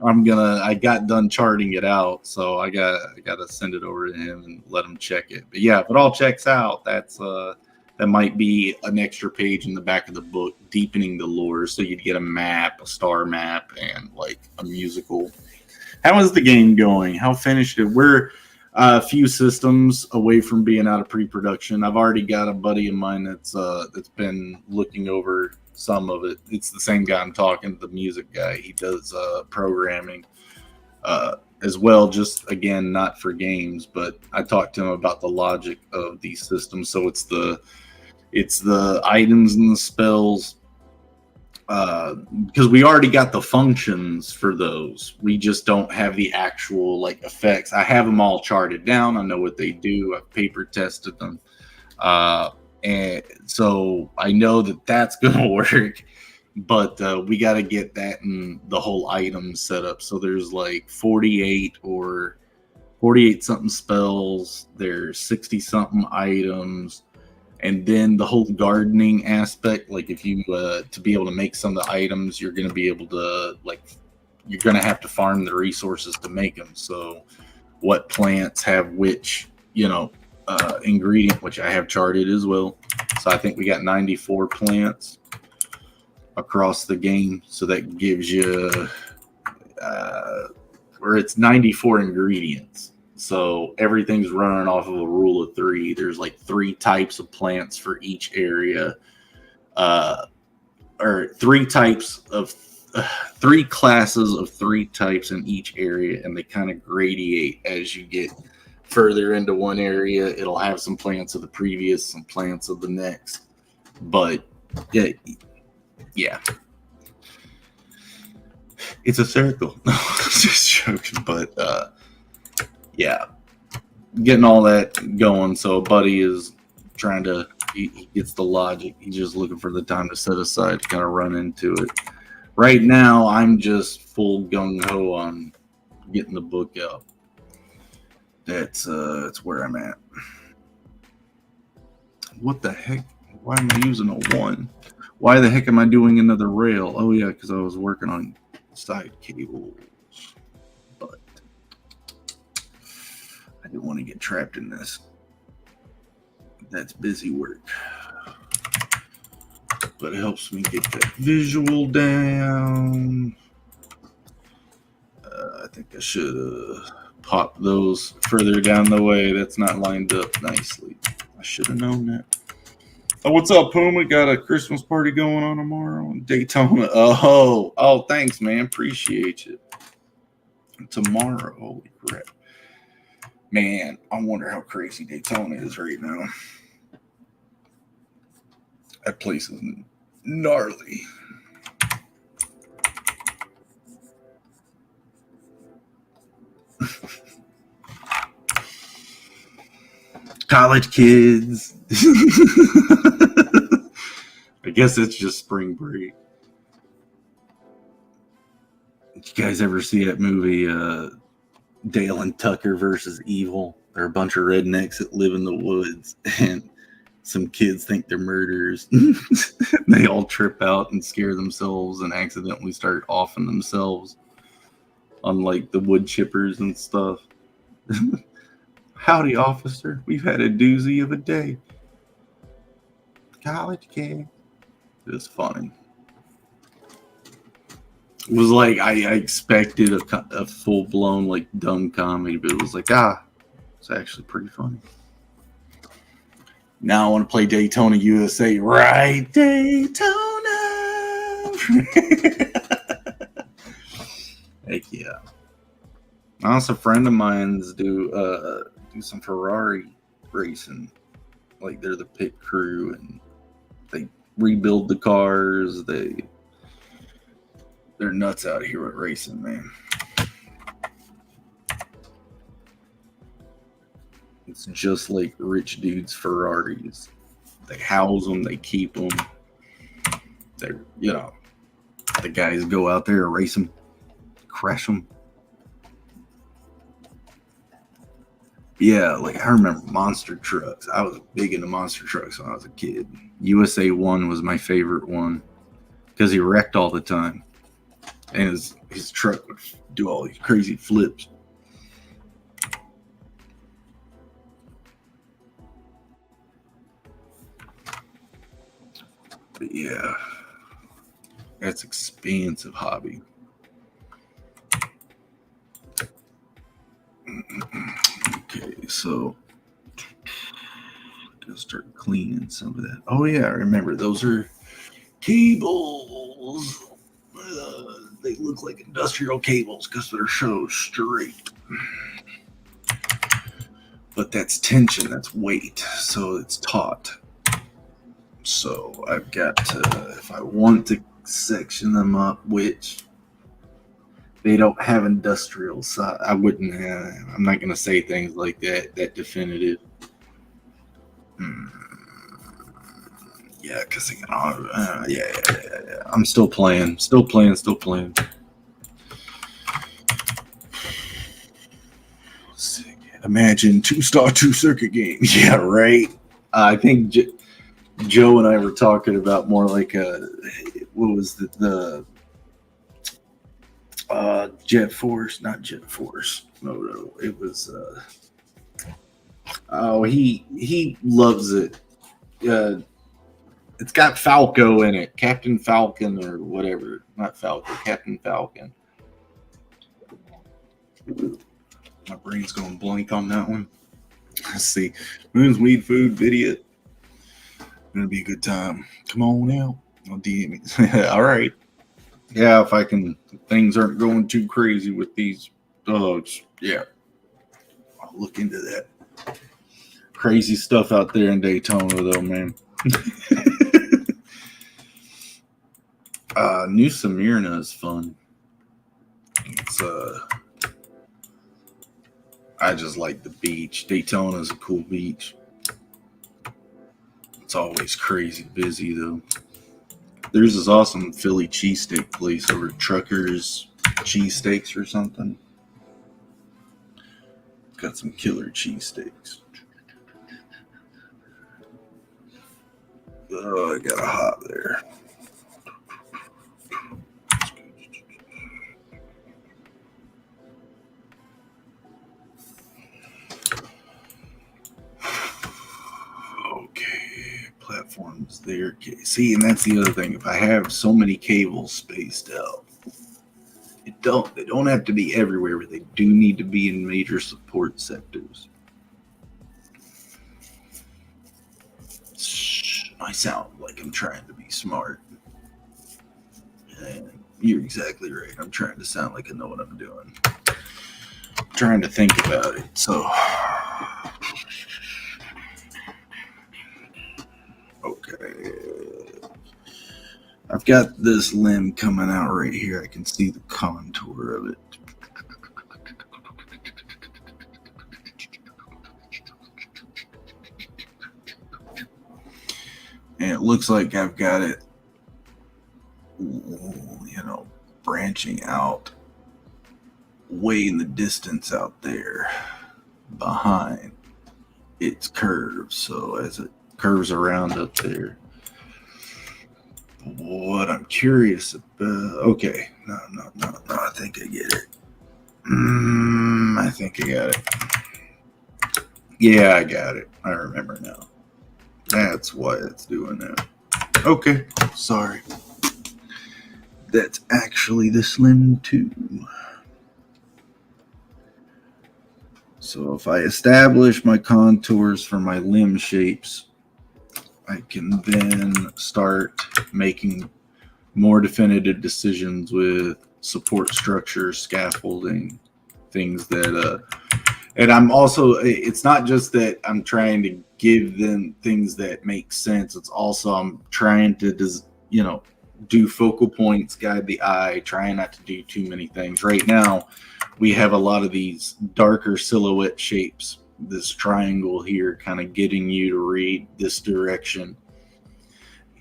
I got done charting it out. So I gotta send it over to him and let him check it. But yeah, if it all checks out, that might be an extra page in the back of the book, deepening the lore. So you'd get a map, a star map, and like a musical. How is the game going? How finished it? We're a few systems away from being out of pre-production. I've already got a buddy of mine that's been looking over some of it. It's the same guy I'm talking, the music guy. He does programming as well, just again, not for games, but I talked to him about the logic of these systems. So it's the items and the spells, because we already got the functions for those. We just don't have the actual like effects. I have them all charted down. I know what they do. I've paper tested them, and so I know that that's gonna work. But we got to get that and the whole item set up. So there's like 48 something spells. There's 60 something items. And then the whole gardening aspect, like if you to be able to make some of the items, you're going to be able to you're going to have to farm the resources to make them. So what plants have which ingredient, which I have charted as well. So I think we got 94 plants across the game. So that gives you where it's 94 ingredients. So everything's running off of a rule of 3. There's like 3 types of plants for each area, or 3 types of 3 classes of 3 types in each area, and they kind of gradiate as you get further into one area. It'll have some plants of the previous, some plants of the next. But yeah. It's a circle. Just joking, but yeah, getting all that going. So a buddy is trying to, he gets the logic. He's just looking for the time to set aside to kind of run into it. Right now, I'm just full gung-ho on getting the book out. That's where I'm at. What the heck? Why am I using a 1? Why the heck am I doing another rail? Oh yeah, because I was working on side cables. But I didn't want to get trapped in this. That's busy work. But it helps me get that visual down. I think I should pop those further down the way. That's not lined up nicely. I should have known that. Oh, what's up, Puma? Got a Christmas party going on tomorrow in Daytona. Oh, thanks, man. Appreciate you. Tomorrow, holy crap. Man, I wonder how crazy Daytona is right now. That place is gnarly. College kids. I guess it's just spring break. Did you guys ever see that movie, Dale and Tucker versus Evil? They're a bunch of rednecks that live in the woods, and some kids think they're murderers. They all trip out and scare themselves and accidentally start offing themselves on like the wood chippers and stuff. Howdy, officer. We've had a doozy of a day. College kid. It was funny. It was like I expected a full-blown like dumb comedy, but it was like, it's actually pretty funny. Now I want to play Daytona USA. Right, Daytona. Heck yeah. Also, a friend of mine's do some Ferrari racing. Like they're the pit crew and they rebuild the cars. They're nuts out here with racing, man. It's just like rich dudes' Ferraris. They house them, they keep them. They're, the guys go out there and race them, crash them. Yeah, like I remember monster trucks. I was big into monster trucks when I was a kid. USA 1 was my favorite one because he wrecked all the time. And his truck would do all these crazy flips. But yeah, that's expensive hobby. Okay, so I'll start cleaning some of that. Oh yeah, I remember those are cables. They look like industrial cables because they're so straight. But that's tension, that's weight, so it's taut. So I've got to, if I want to section them up, which they don't have industrial side, I wouldn't. I'm not going to say things like that. That definitive. Yeah, because yeah. I'm still playing. Imagine 2-star 2-circuit game. Yeah, right. I think Joe and I were talking about more like what was the Jet Force, not Jet Force. No, it was. Oh, he loves it. It's got Falco in it, Captain Falcon or whatever. Not Falco, Captain Falcon. My brain's going blank on that one. Let's see. Moon's Weed Food video. Gonna be a good time. Come on out. I'll DM me. All right. Yeah, if I can, things aren't going too crazy with these dogs. Yeah. I'll look into that. Crazy stuff out there in Daytona, though, man. New Smyrna is fun. It's I just like the beach. Daytona is a cool beach. It's always crazy busy though. There's this awesome Philly cheesesteak place over at Truckers Cheesesteaks or something. Got some killer cheesesteaks. Oh, I got a hop there. Okay, platforms there. Okay. See, and that's the other thing. If I have so many cables spaced out, they don't have to be everywhere, but they do need to be in major support sectors. I sound like I'm trying to be smart. And you're exactly right. I'm trying to sound like I know what I'm doing. I'm trying to think about it. So, okay. I've got this limb coming out right here. I can see the contour of it. And it looks like I've got it, branching out way in the distance out there behind its curves. So as it curves around up there, what I'm curious about. Okay, no. I think I get it. I think I got it. Yeah, I got it. I remember now. That's why it's doing that. Okay, sorry. That's actually the Slim 2. So if I establish my contours for my limb shapes, I can then start making more definitive decisions with support structure, scaffolding, things that and I'm also, it's not just that I'm trying to give them things that make sense. It's also I'm trying to do focal points, guide the eye, trying not to do too many things. Right now, we have a lot of these darker silhouette shapes. This triangle here kind of getting you to read this direction.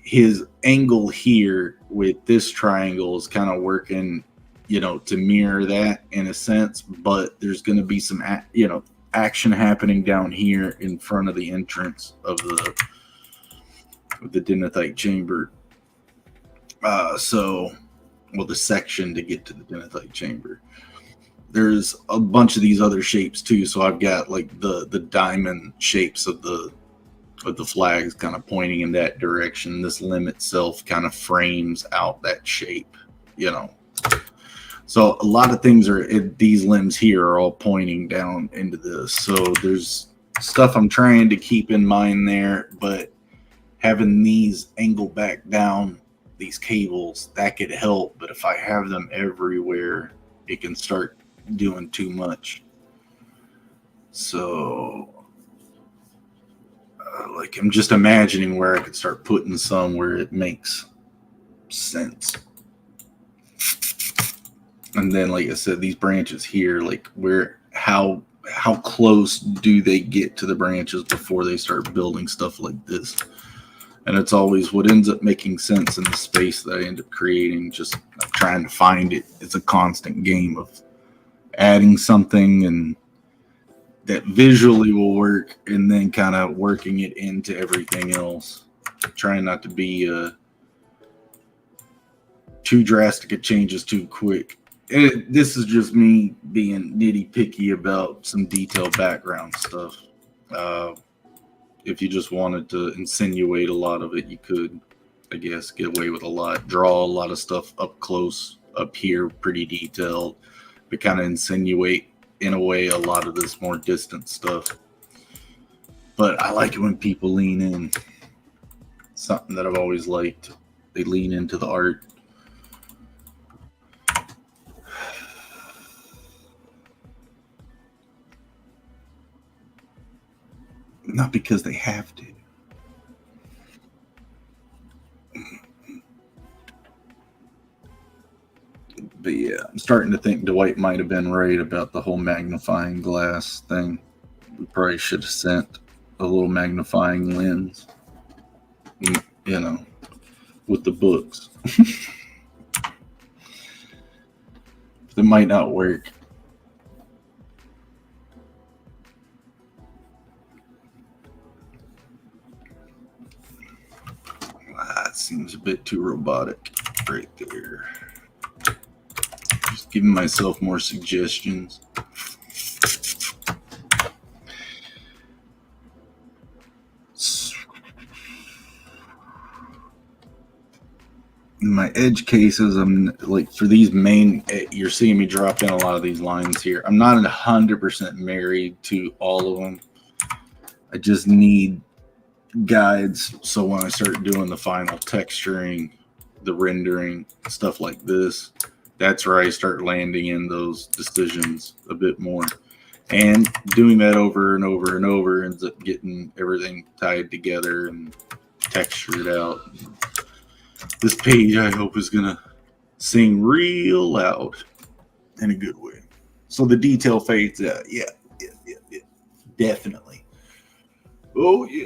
His angle here with this triangle is kind of working, to mirror that in a sense, but there's going to be some, action happening down here in front of the entrance of the Denethite chamber. Well, the section to get to the Denethite chamber. There's a bunch of these other shapes too. So I've got like the diamond shapes of the flags kind of pointing in that direction. This limb itself kind of frames out that shape, you know. So a lot of things these limbs here are all pointing down into this. So there's stuff I'm trying to keep in mind there, but having these angle back down, these cables, that could help. But if I have them everywhere, it can start doing too much. So like I'm just imagining where I could start putting some where it makes sense. And then, like I said, these branches here, like how close do they get to the branches before they start building stuff like this? And it's always what ends up making sense in the space that I end up creating. Just trying to find it. It's a constant game of adding something and that visually will work, and then kind of working it into everything else. Trying not to be too drastic at changes too quick. This is just me being nitty picky about some detailed background stuff. If you just wanted to insinuate a lot of it, you could, I guess, get away with a lot. Draw a lot of stuff up close, up here, pretty detailed, but kind of insinuate in a way a lot of this more distant stuff. But I like it when people lean in. Something that I've always liked. They lean into the art. Not because they have to. But yeah, I'm starting to think Dwight might have been right about the whole magnifying glass thing. We probably should have sent a little magnifying lens, you know, with the books. It might not work. That seems a bit too robotic right there. Just giving myself more suggestions. In my edge cases, I'm like, for these main, you're seeing me drop in a lot of these lines here. I'm not 100% married to all of them. I just need guides, so when I start doing the final texturing, the rendering, stuff like this, that's where I start landing in those decisions a bit more. And doing that over and over and over ends up getting everything tied together and textured out. This page, I hope, is going to sing real loud in a good way. So the detail fades out. Yeah. Definitely. Oh, yeah.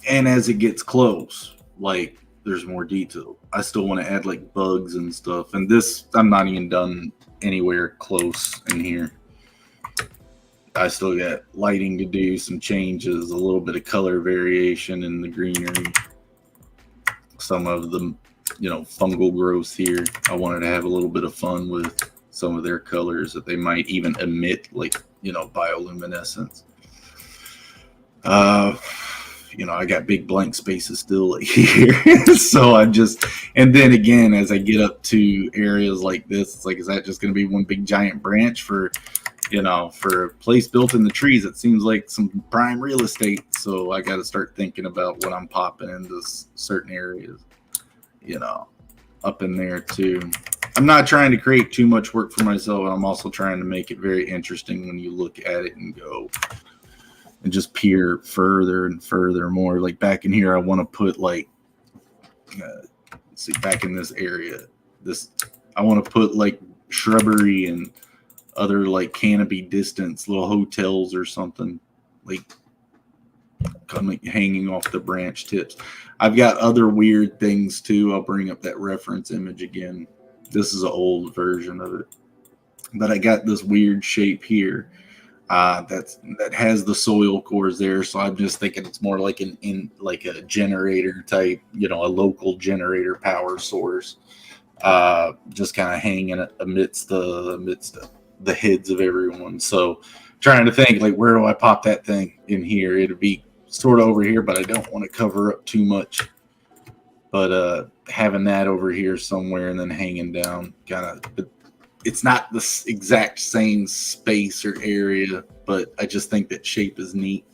And as it gets close, like, there's more detail. I still want to add, like, bugs and stuff. And this, I'm not even done anywhere close in here. I still got lighting to do, some changes, a little bit of color variation in the greenery. Some of the, fungal growth here. I wanted to have a little bit of fun with some of their colors that they might even emit, like, bioluminescence. I got big blank spaces still here. So and then again, as I get up to areas like this, it's like, is that just going to be one big giant branch for a place built in the trees? It seems like some prime real estate. So I got to start thinking about what I'm popping into certain areas, up in there too. I'm not trying to create too much work for myself. I'm also trying to make it very interesting when you look at it and go and just peer further and further more. Like back in here, I want to put like, back in this area, I want to put like shrubbery and other like canopy distance, little hotels or something, like coming hanging off the branch tips. I've got other weird things too. I'll bring up that reference image again. This is an old version of it, but I got this weird shape here That has the soil cores there. So I'm just thinking it's more like like a generator type, a local generator power source, just kind of hanging amidst the heads of everyone. So trying to think, like, where do I pop that thing in here? It'd be sort of over here, but I don't want to cover up too much. But having that over here somewhere and then hanging down, kind of, it's not the exact same space or area, but I just think that shape is neat.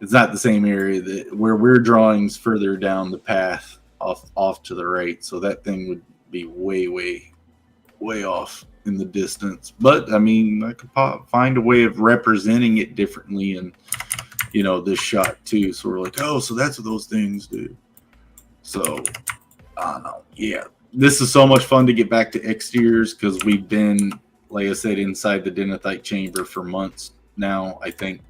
It's not the same area that where we're drawing's further down the path off to the right, so that thing would be way off in the distance. But I mean, I could find a way of representing it differently in this shot too. So we're like, oh, so that's what those things do. So I don't know. Yeah, this is so much fun to get back to exteriors because we've been, like I said, inside the Denathite chamber for months now. I think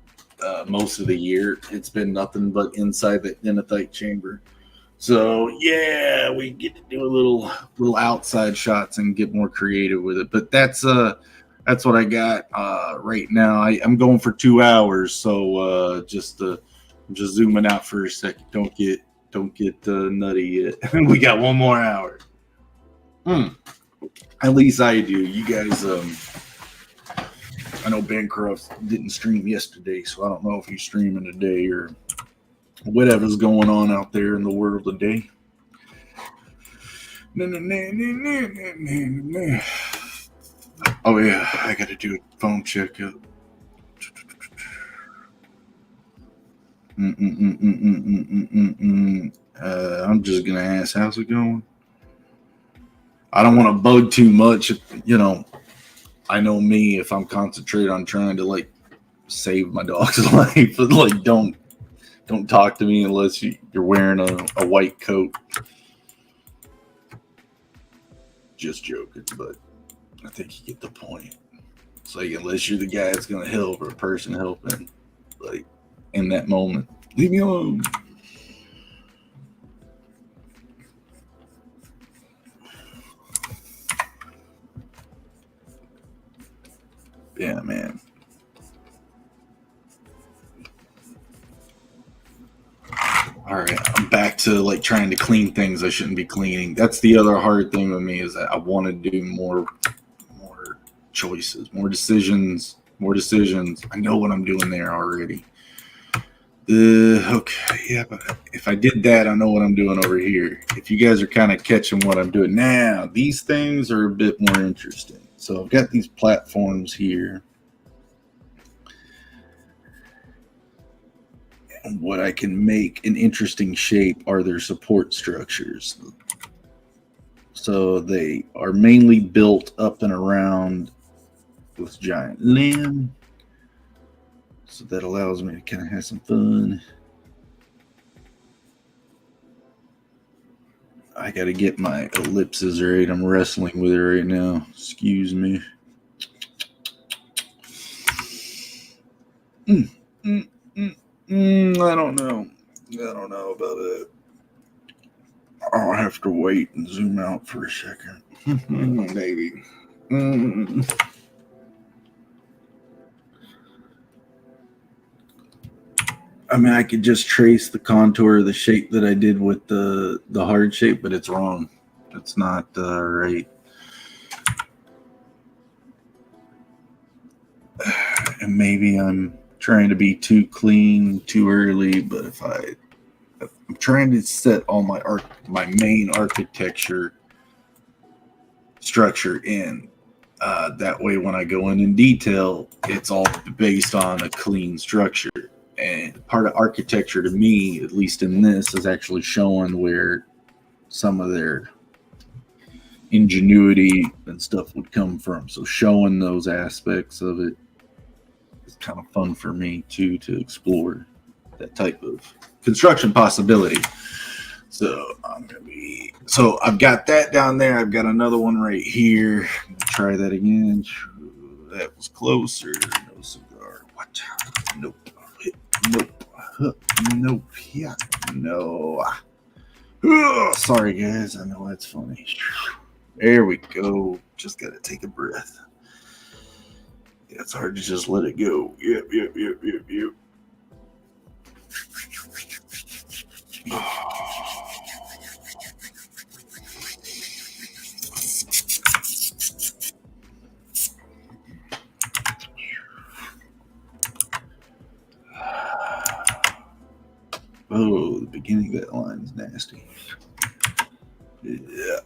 most of the year it's been nothing but inside the Denathite chamber. So yeah, we get to do a little outside shots and get more creative with it. But that's what I got right now. I'm going for 2 hours, so just zooming out for a second. Don't get nutty yet. We got 1 more hour. At least I do. You guys, I know Bancroft didn't stream yesterday, so I don't know if he's streaming today or whatever's going on out there in the world today. Oh yeah, I got to do a phone checkup. I'm just gonna ask, how's it going? I don't want to bug too much. I know me. If I'm concentrated on trying to like save my dog's life, but like don't talk to me unless you're wearing a white coat. Just joking, but I think you get the point. It's like, unless you're the guy that's gonna help or a person helping, like in that moment, leave me alone. Yeah, man. All right, I'm back to like trying to clean things I shouldn't be cleaning. That's the other hard thing with me, is that I want to do more choices, more decisions. I know what I'm doing there already. Okay, yeah, but if I did that, I know what I'm doing over here. If you guys are kind of catching what I'm doing now, these things are a bit more interesting. So I've got these platforms here. And what I can make an interesting shape are their support structures. So they are mainly built up and around this giant limb. So that allows me to kind of have some fun. I got to get my ellipses right. I'm wrestling with it right now. Excuse me. I don't know. About it. I'll have to wait and zoom out for a second. Maybe. I mean, I could just trace the contour of the shape that I did with the hard shape, but it's wrong. It's not right. And maybe I'm trying to be too clean too early, but I'm trying to set all my main architecture structure in. That way, when I go in detail, it's all based on a clean structure. And part of architecture, to me, at least in this, is actually showing where some of their ingenuity and stuff would come from. So showing those aspects of it is kind of fun for me too, to explore that type of construction possibility. So I've got that down there. I've got another one right here. Try that again. That was closer. No cigar. What? Nope. Yeah. No. Sorry, guys. I know that's funny. There we go. Just got to take a breath. it's hard to just let it go. Yep. Oh, the beginning of that line is nasty. Yeah.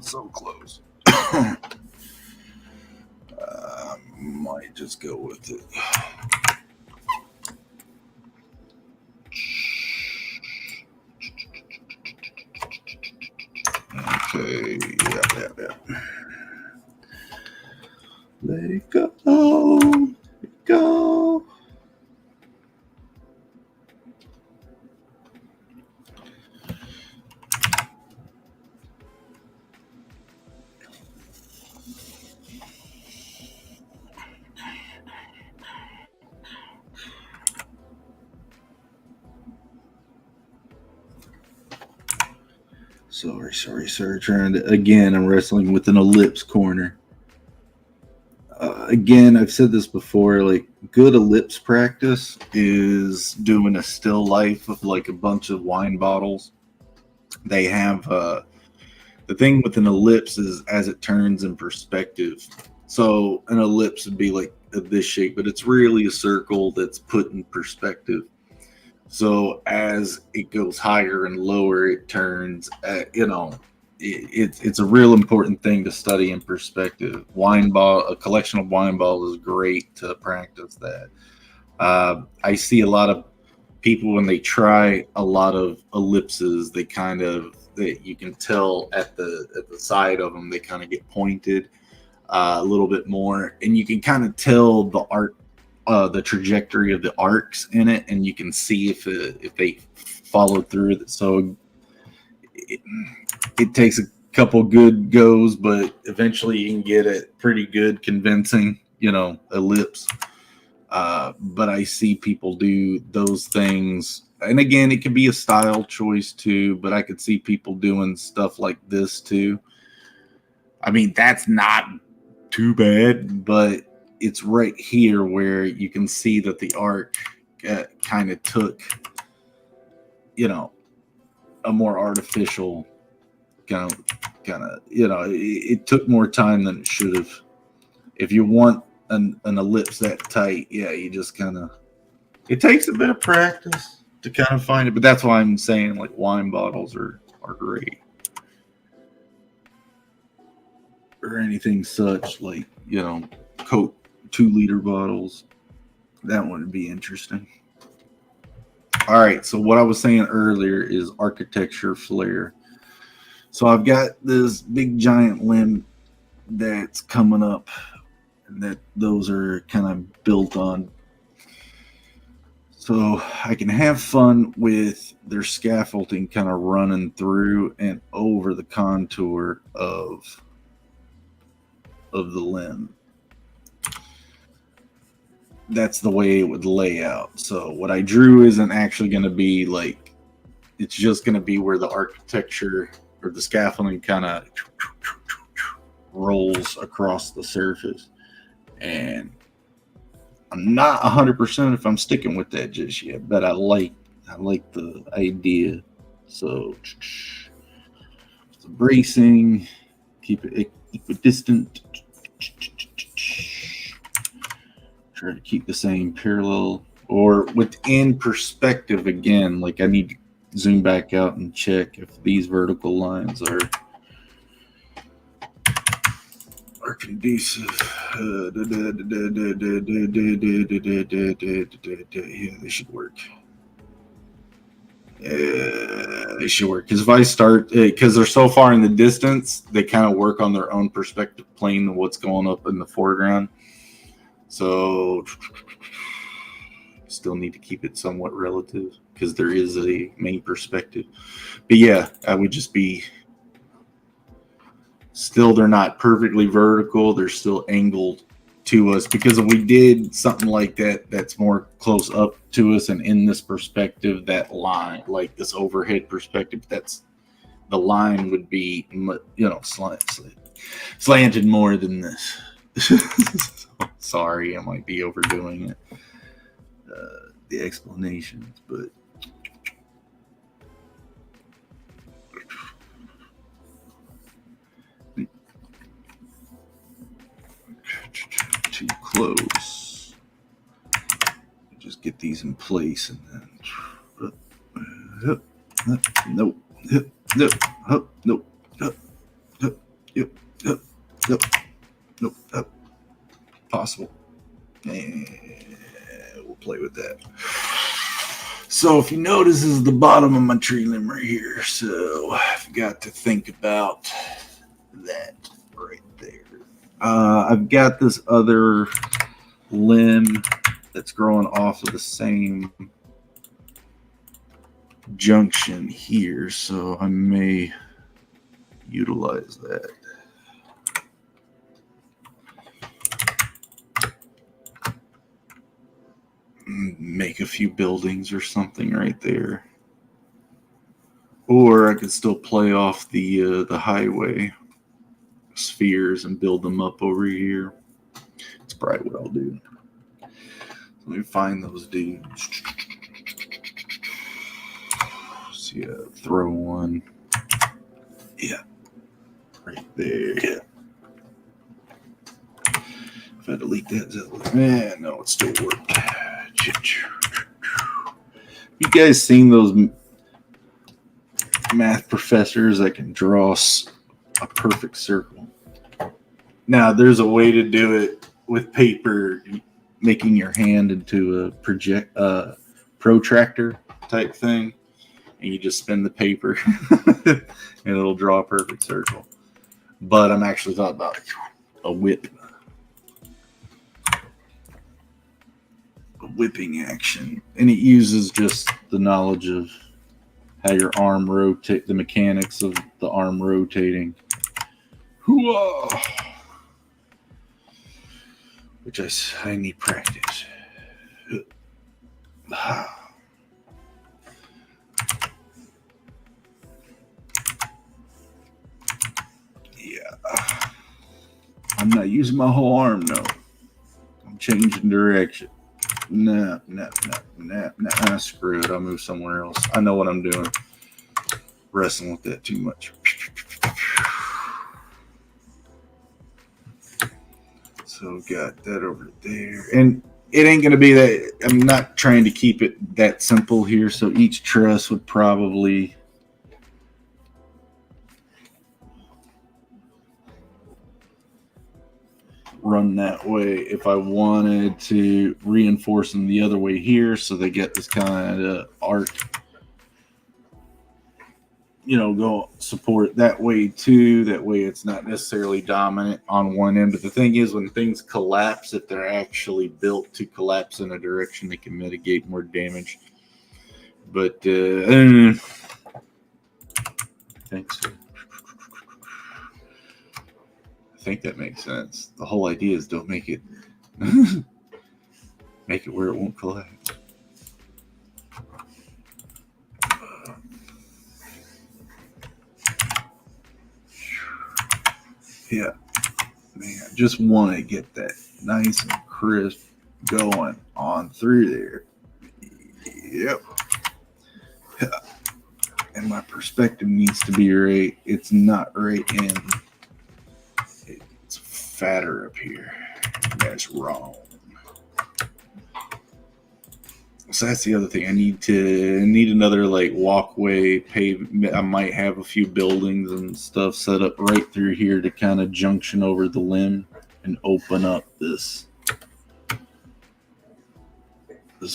So close. Might just go with it. Okay, yeah. Let it go. Let it go. Sorry. I'm wrestling with an ellipse corner. Again, I've said this before, like good ellipse practice is doing a still life of like a bunch of wine bottles. They have the thing with an ellipse is as it turns in perspective. So an ellipse would be like this shape, but it's really a circle that's put in perspective. So as it goes higher and lower, it turns. It's a real important thing to study in perspective. A collection of wine balls is great to practice that. I see a lot of people when they try a lot of ellipses, you can tell at the side of them they kind of get pointed a little bit more, and you can kind of tell the trajectory of the arcs in it, and you can see if they followed through. So it takes a couple good goes, but eventually you can get it pretty good, convincing, ellipse. But I see people do those things, and again, it could be a style choice too. But I could see people doing stuff like this too. I mean, that's not too bad, but it's right here where you can see that the arc kind of took, a more artificial kind of, it took more time than it should have. If you want an ellipse that tight, yeah, you just kind of, it takes a bit of practice to kind of find it, but that's why I'm saying like wine bottles are great. Or anything such like, Coke 2-liter bottles. That would be interesting. All right, so what I was saying earlier is architecture flair. So I've got this big giant limb that's coming up that those are kind of built on. So I can have fun with their scaffolding kind of running through and over the contour of the limb. That's the way it would lay out. So what I drew isn't actually going to be like, it's just going to be where the architecture or the scaffolding kind of rolls across the surface. And I'm not 100% if I'm sticking with that just yet, but I like the idea. So bracing, keep it equidistant. Try to keep the same parallel or within perspective again. Like I need to zoom back out and check if these vertical lines are conducive. Yeah, they should work. They should work because if I start, because they're so far in the distance, they kind of work on their own perspective plane of what's going up in the foreground. So still need to keep it somewhat relative because there is a main perspective. But yeah, I would just be still, they're not perfectly vertical. They're still angled to us because if we did something like that, that's more close up to us and in this perspective, that line, like this overhead perspective, that's the line would be, slanted more than this. Sorry, I might be overdoing it. The explanations, but too close. Just get these in place and then nope, nope, possible. We'll play with that. So if you notice, this is the bottom of my tree limb right here. So I've got to think about that right there. I've got this other limb that's growing off of the same junction here, so I may utilize that. Make a few buildings or something right there. Or I could still play off the highway spheres and build them up over here. That's probably what I'll do. Let me find those dudes. See, throw one. Yeah. Right there. Yeah. If I delete that, man, no, it still worked. You guys seen those math professors that can draw a perfect circle? Now, there's a way to do it with paper, making your hand into a protractor type thing, and you just spin the paper, and it'll draw a perfect circle. But I'm actually thought about a whip. Whipping action, and it uses just the knowledge of how your arm rotate, the mechanics of the arm rotating. Hoo-ah! Which I need practice. Yeah, I'm not using my whole arm, no. I'm changing direction. No, screw it. I'll move somewhere else. I know what I'm doing. Wrestling with that too much. So got that over there. And it ain't going to be that. I'm not trying to keep it that simple here. So each truss would probably run that way if I wanted to reinforce them the other way here, so they get this kind of arc, go support that way too. That way it's not necessarily dominant on one end. But the thing is, when things collapse, if they're actually built to collapse in a direction, they can mitigate more damage. But I think so. I think that makes sense. The whole idea is don't make it make it where it won't collapse. Yeah, man, I just want to get that nice and crisp going on through there. Yep. Yeah. And my perspective needs to be right. It's not right in. It's fatter up here. That's wrong. So that's the other thing. I need another walkway, pavement. I might have a few buildings and stuff set up right through here to kind of junction over the limb and open up this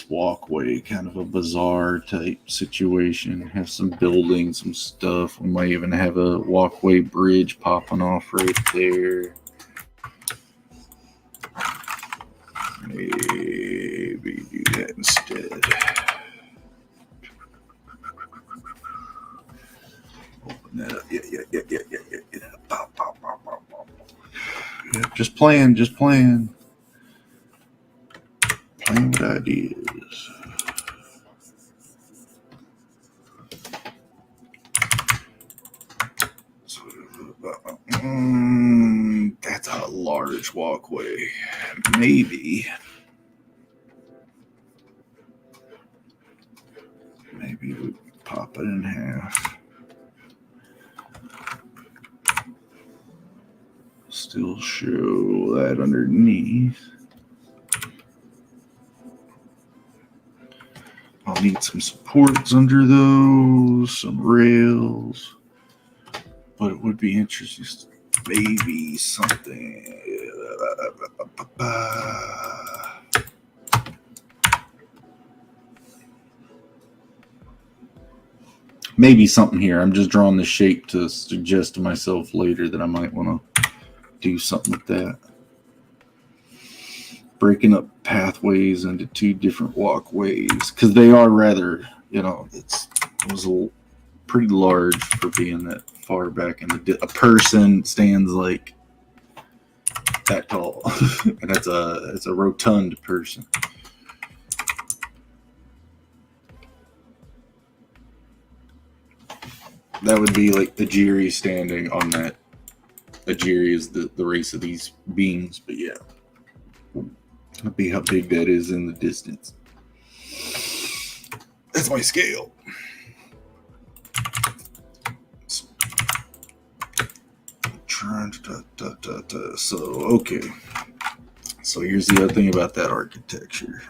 walkway, kind of a bazaar type situation. Have some buildings, some stuff. We might even have a walkway bridge popping off right there. Maybe do that instead. Open that up. Yeah. Pop. Yeah, just playing. Playing with ideas. large walkway. Maybe we pop it in half. Still show that underneath. I'll need some supports under those, some rails. But it would be interesting. Maybe something. Maybe something here. I'm just drawing the shape to suggest to myself later that I might want to do something with that. Breaking up pathways into two different walkways because they are rather, it was pretty large for being that far back in the. A person stands like that tall, and it's a rotund person. That would be like Ajiri standing on that. Ajiri is the race of these beings, but yeah. That'd be how big that is in the distance. That's my scale. So, okay. So here's the other thing about that architecture.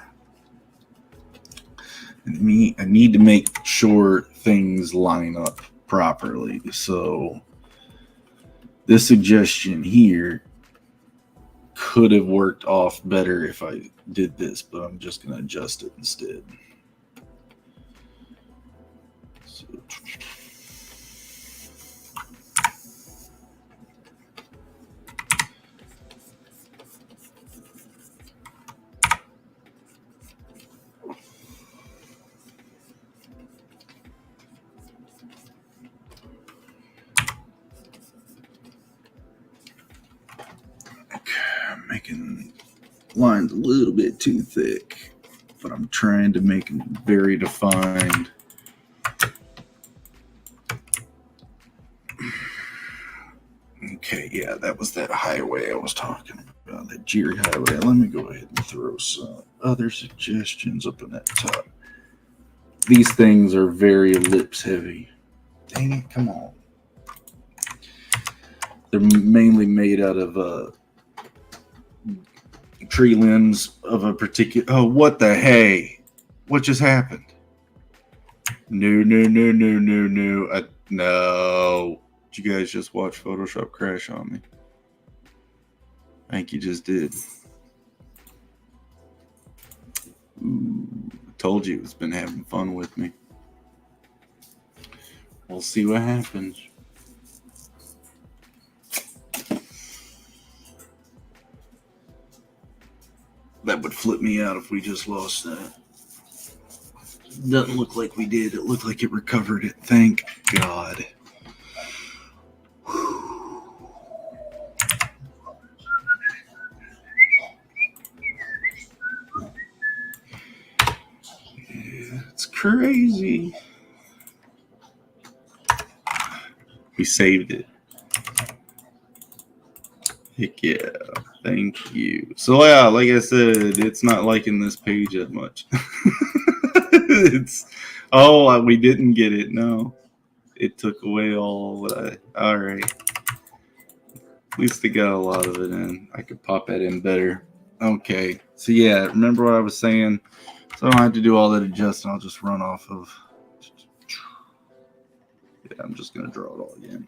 I need to make sure things line up properly. So this suggestion here could have worked off better if I did this, but I'm just going to adjust it instead. So, I'm making lines a little bit too thick, but I'm trying to make them very defined. Okay, yeah, that was that highway I was talking about, that Jiri highway. Let me go ahead and throw some other suggestions up in that top. These things are very ellipse heavy. Dang it, come on. They're mainly made out of tree limbs of a particular. Oh, what the hey? What just happened? No. No. Did you guys just watch Photoshop crash on me? I think you just did. Ooh, told you it's been having fun with me. We'll see what happens. That would flip me out if we just lost that. Doesn't look like we did. It looked like it recovered it. Thank God. Yeah, it's crazy. We saved it. Heck yeah. Thank you. So yeah, like I said, it's not liking this page that much. We didn't get it. No. It took away all right. At least they got a lot of it in. I could pop that in better. Okay. So yeah, remember what I was saying? So I don't have to do all that adjusting. I'll just run off of. Yeah, I'm just gonna draw it all again.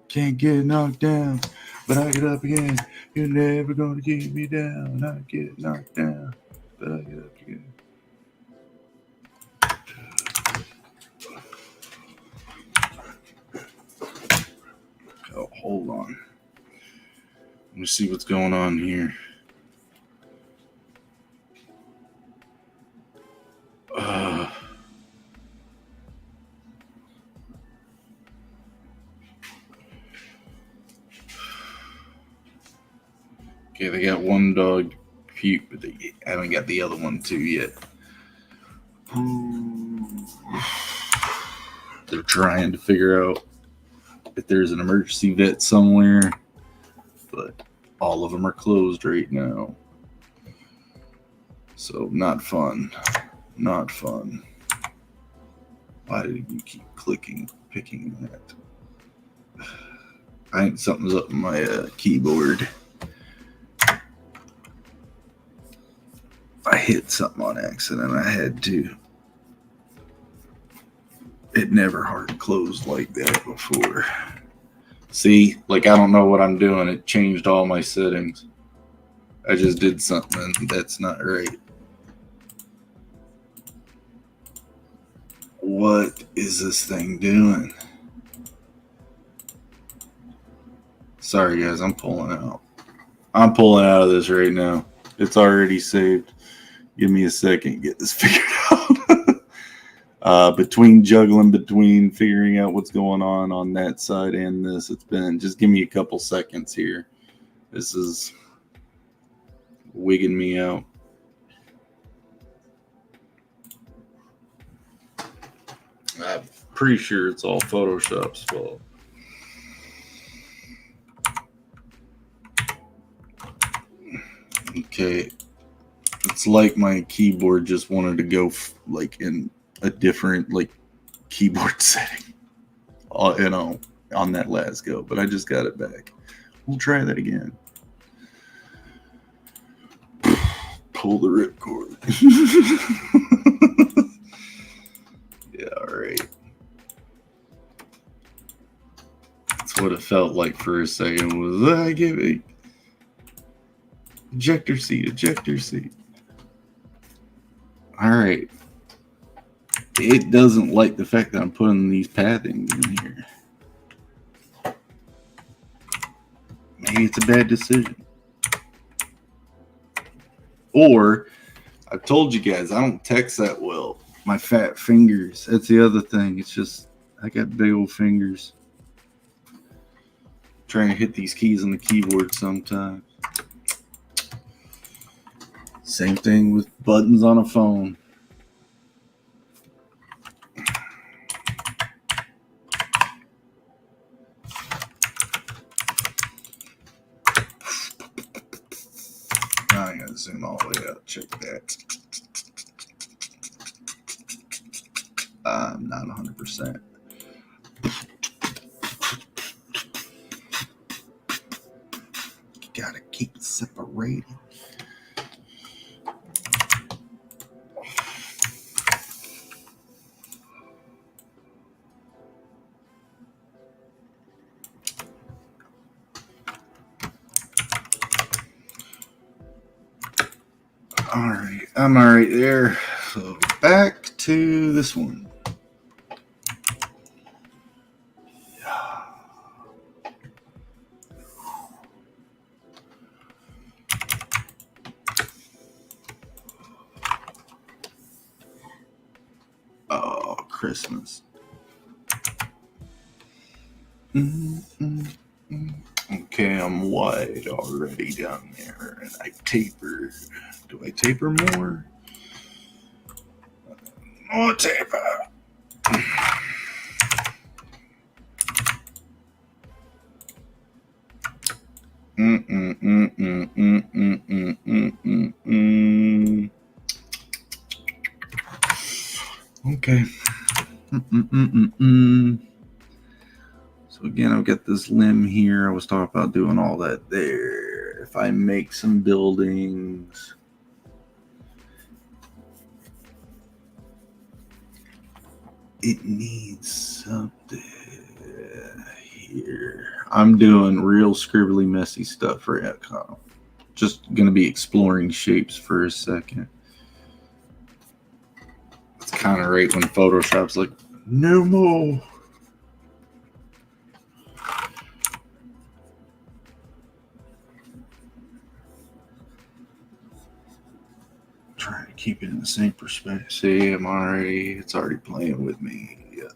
Can't get knocked down, but I get up again. You're never gonna keep me down. I get knocked down, but I get up again. Oh, hold on. Let me see what's going on here. Okay, they got one dog puke, but they haven't got the other one too yet. They're trying to figure out if there's an emergency vet somewhere. but all of them are closed right now. So not fun. Not fun. Why did you keep picking that? I think something's up in my keyboard. I hit something on accident. I had to. It never hard closed like that before. See, like I don't know what I'm doing. It changed all my settings. I just did something that's not right. What is this thing doing? Sorry guys, I'm pulling out. I'm pulling out of this right now. It's already saved. Give me a second, get this figured out. Between figuring out what's going on that side and this, it's been, just give me a couple seconds here. This is wigging me out. I'm pretty sure it's all Photoshop's fault. Okay. It's like my keyboard just wanted to go like in a different like keyboard setting, on that last go, but I just got it back. We'll try that again. Pull the ripcord. Yeah, all right. That's what it felt like for a second. Was I give it ejector seat. All right. It doesn't like the fact that I'm putting these pathings in here. Maybe it's a bad decision. Or, I've told you guys, I don't text that well. My fat fingers. That's the other thing. It's just, I got big old fingers. Trying to hit these keys on the keyboard sometimes. Same thing with buttons on a phone. Now I gotta zoom all the way out. Check that. I'm not 100%. You gotta keep it separated. All right, I'm all right there. So back to this one. Oh, Christmas. Okay, I'm wide already down there, and I taper. Do I taper more? More taper. Okay. So again, I've got this limb here. I was talking about doing all that there. If I make some buildings, it needs something here. I'm doing real scribbly, messy stuff right now. Just going to be exploring shapes for a second. It's kind of right when Photoshop's like, no more. Trying to keep it in the same perspective. See, it's already playing with me. Yeah.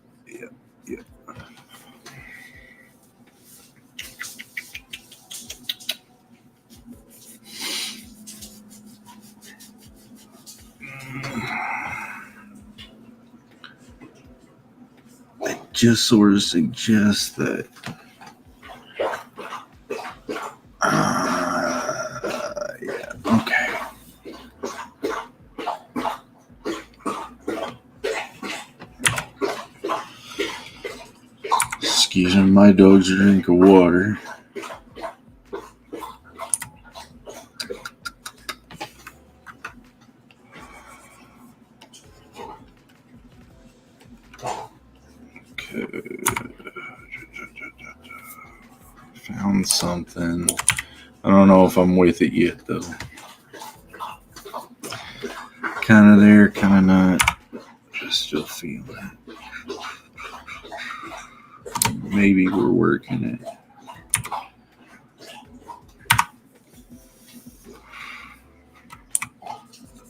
It just sort of suggests that my dog's a drink of water. Okay. Found something. I don't know if I'm with it yet, though. Kind of there, kind of not. Just still feeling it. Maybe we're working it.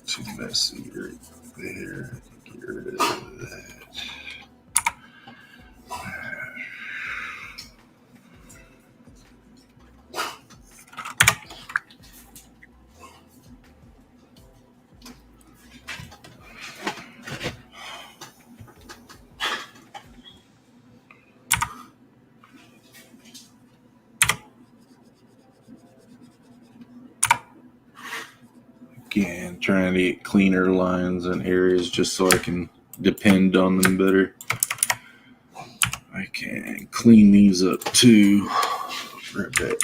Too messy right there. Get rid of that. Again, trying to get cleaner lines and areas just so I can depend on them better. I can clean these up too. Right back.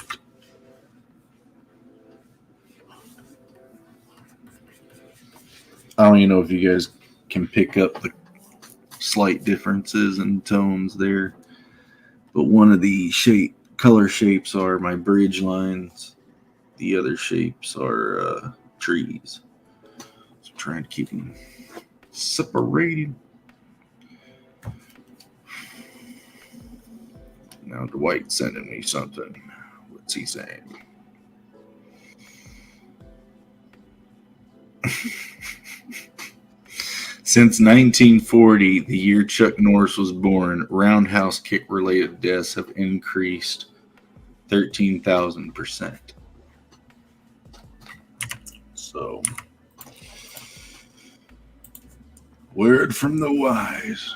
I don't even know if you guys can pick up the slight differences in tones there, but one of the color shapes are my bridge lines. The other shapes are trees. So I'm trying to keep them separated. Now Dwight's sending me something. What's he saying? Since 1940, the year Chuck Norris was born, roundhouse kick-related deaths have increased 13,000%. So, word from the wise.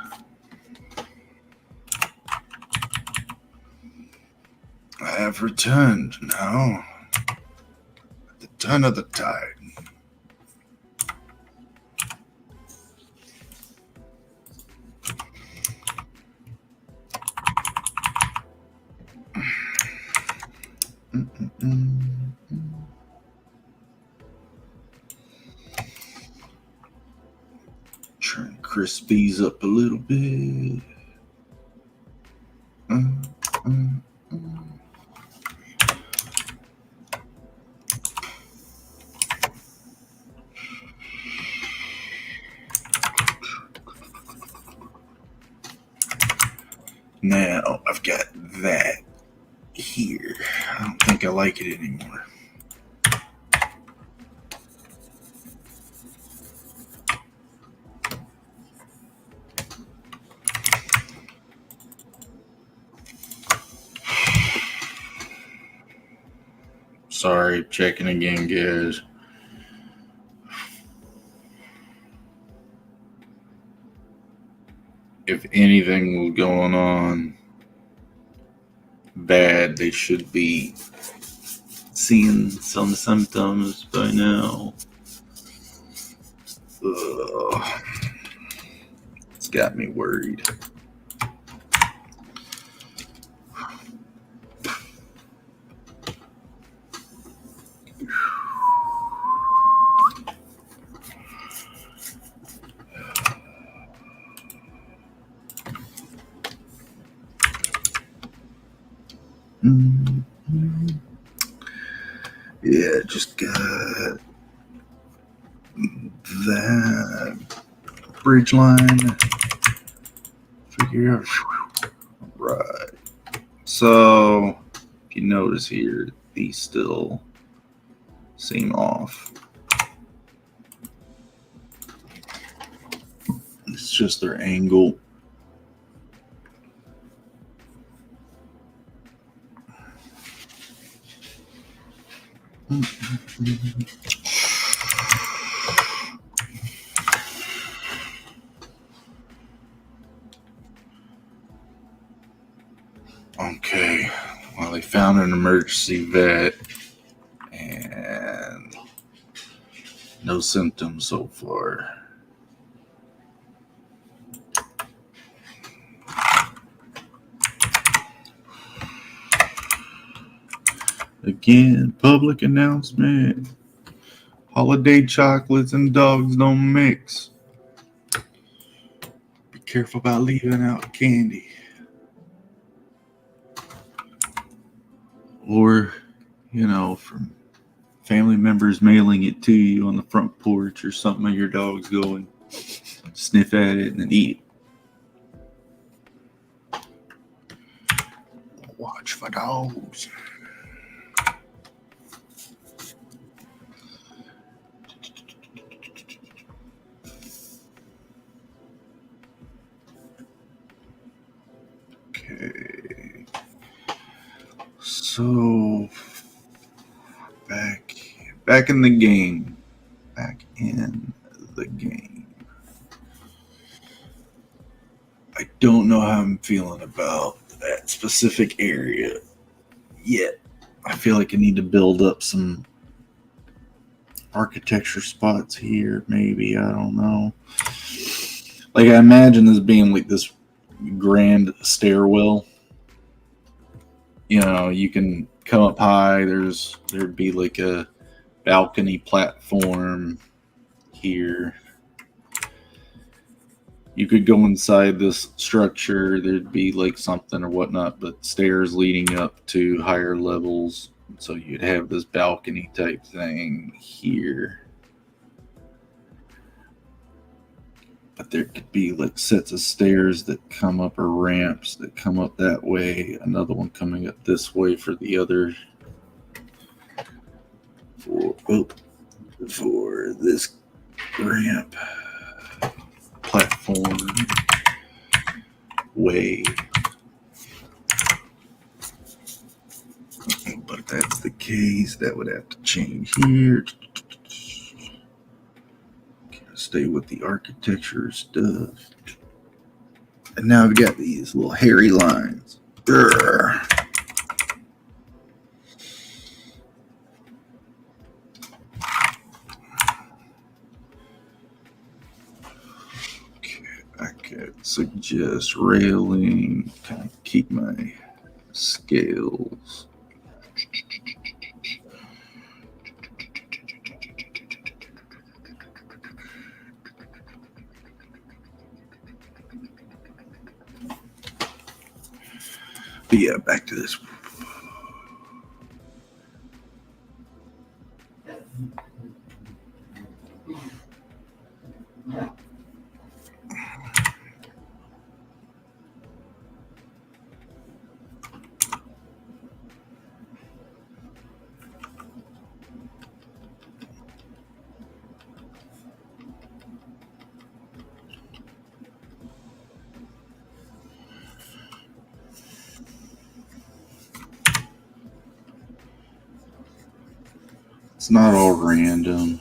I have returned now at the turn of the tide. Trying to crisp these up a little bit. Now I've got that here. I don't think I like it anymore. Sorry, checking again, guys. If anything was going on bad, they should be seeing some symptoms by now. Ugh. It's got me worried. Yeah, just got that bridge line. Figure out. Right. So, if you notice here, these still seem off. It's just their angle. Okay, well, they found an emergency vet and no symptoms so far. Again, public announcement. Holiday chocolates and dogs don't mix. Be careful about leaving out candy. Or, from family members mailing it to you on the front porch or something, and your dogs go and sniff at it and then eat it. Watch for dogs. Okay. So back in the game. Back in the game. I don't know how I'm feeling about that specific area yet. I feel like I need to build up some architecture spots here, maybe. I don't know. Like, I imagine this being like this grand stairwell. You can come up high. There'd be like a balcony platform here. You could go inside this structure. There'd be like something or whatnot, but stairs leading up to higher levels. So you'd have this balcony type thing here. But there could be like sets of stairs that come up or ramps that come up that way. Another one coming up this way for the other. For this ramp platform way. But if that's the case, that would have to change here. Stay with the architecture stuff. And now I've got these little hairy lines. Grr. I could suggest railing, kind of keep my scales. But yeah, back to this. It's not all random.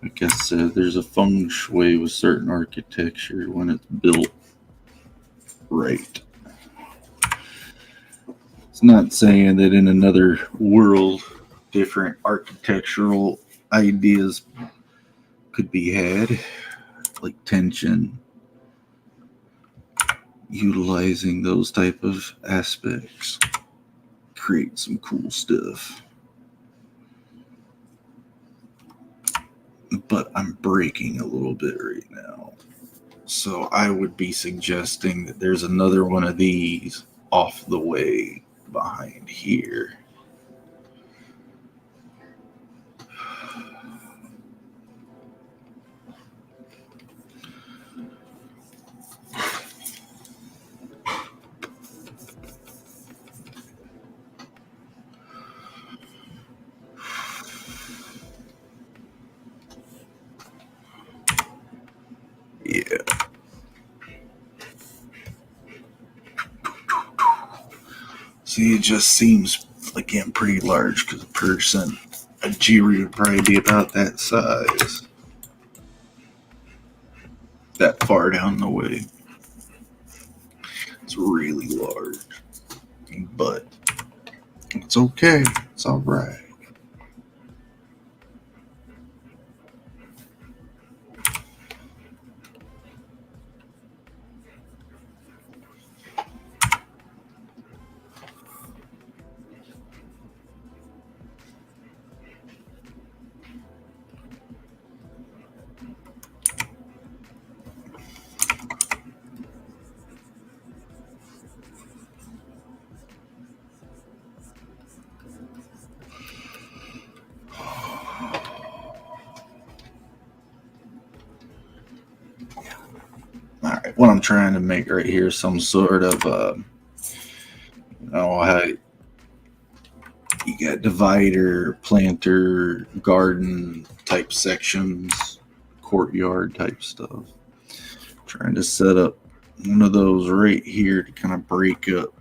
Like I said, there's a feng shui with certain architecture when it's built right. It's not saying that in another world, different architectural ideas could be had, like tension, utilizing those type of aspects, create some cool stuff. But I'm breaking a little bit right now. So I would be suggesting that there's another one of these off the way behind here. Yeah. See, it just seems, again, pretty large because a Jiri would probably be about that size. That far down the way. It's really large. But it's okay. It's all right. trying to make right here some sort of, how you got divider, planter, garden type sections, courtyard type stuff. Trying to set up one of those right here to kind of break up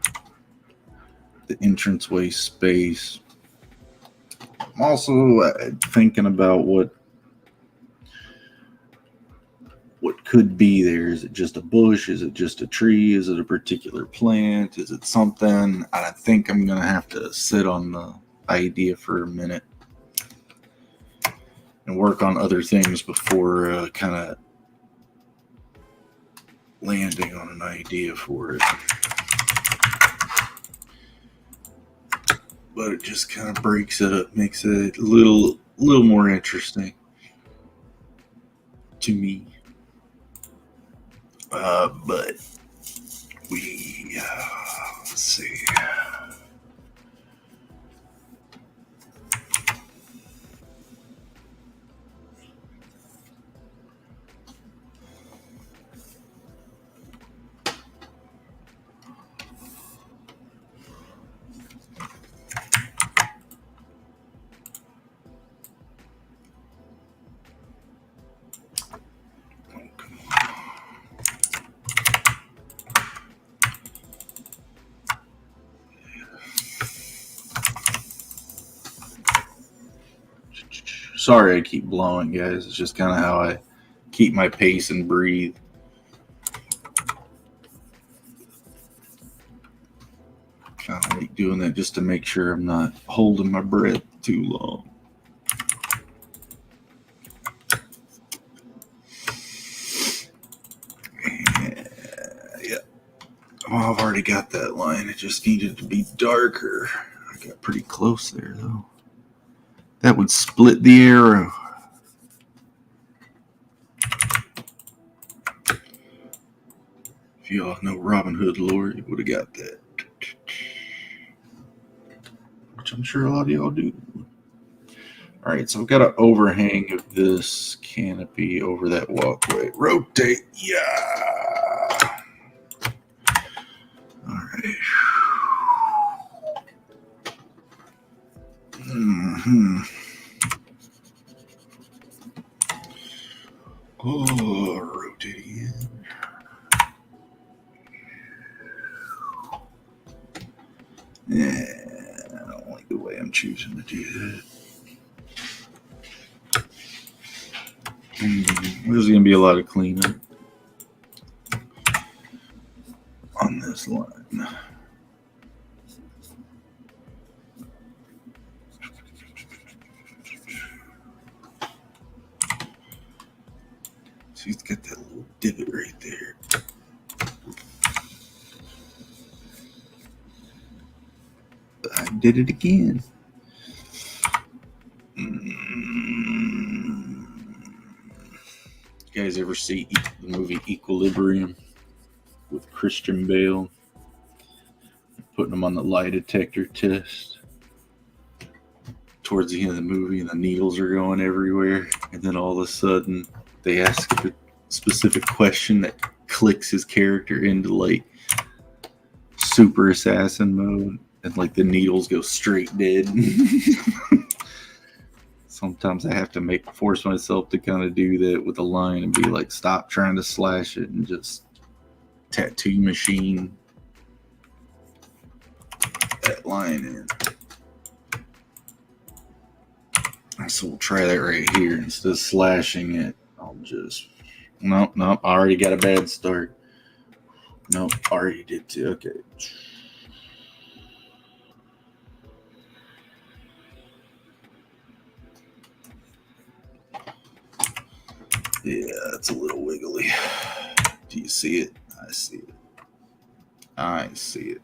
the entranceway space. I'm also thinking about what could be there. Is it just a bush? Is it just a tree? Is it a particular plant? Is it something? I think I'm going to have to sit on the idea for a minute and work on other things before kind of landing on an idea for it. But it just kind of breaks it up, makes it a little more interesting to me. But let's see. Sorry I keep blowing, guys. It's just kind of how I keep my pace and breathe. Kind of like doing that just to make sure I'm not holding my breath too long. Yeah. Well, I've already got that line. It just needed to be darker. I got pretty close there, though. That would split the arrow. If y'all know Robin Hood lore, you would have got that. Which I'm sure a lot of y'all do. Alright, so I've got an overhang of this canopy over that walkway. Rotate. Yeah. Alright. Oh, rotate again. Yeah, I don't like the way I'm choosing to do that. There's going to be a lot of cleanup on this line. So he's got that little divot right there. I did it again. You guys ever see the movie Equilibrium with Christian Bale? Putting him on the lie detector test towards the end of the movie, and the needles are going everywhere. And then all of a sudden, they ask a specific question that clicks his character into like super assassin mode, and like the needles go straight dead. Sometimes I have to force myself to kind of do that with a line and be like, stop trying to slash it and just tattoo machine that line in. So we'll try that right here. Instead of slashing it, I'll just... Nope, I already got a bad start. Nope, already did too. Okay. Yeah, it's a little wiggly. Do you see it? I see it. I see it.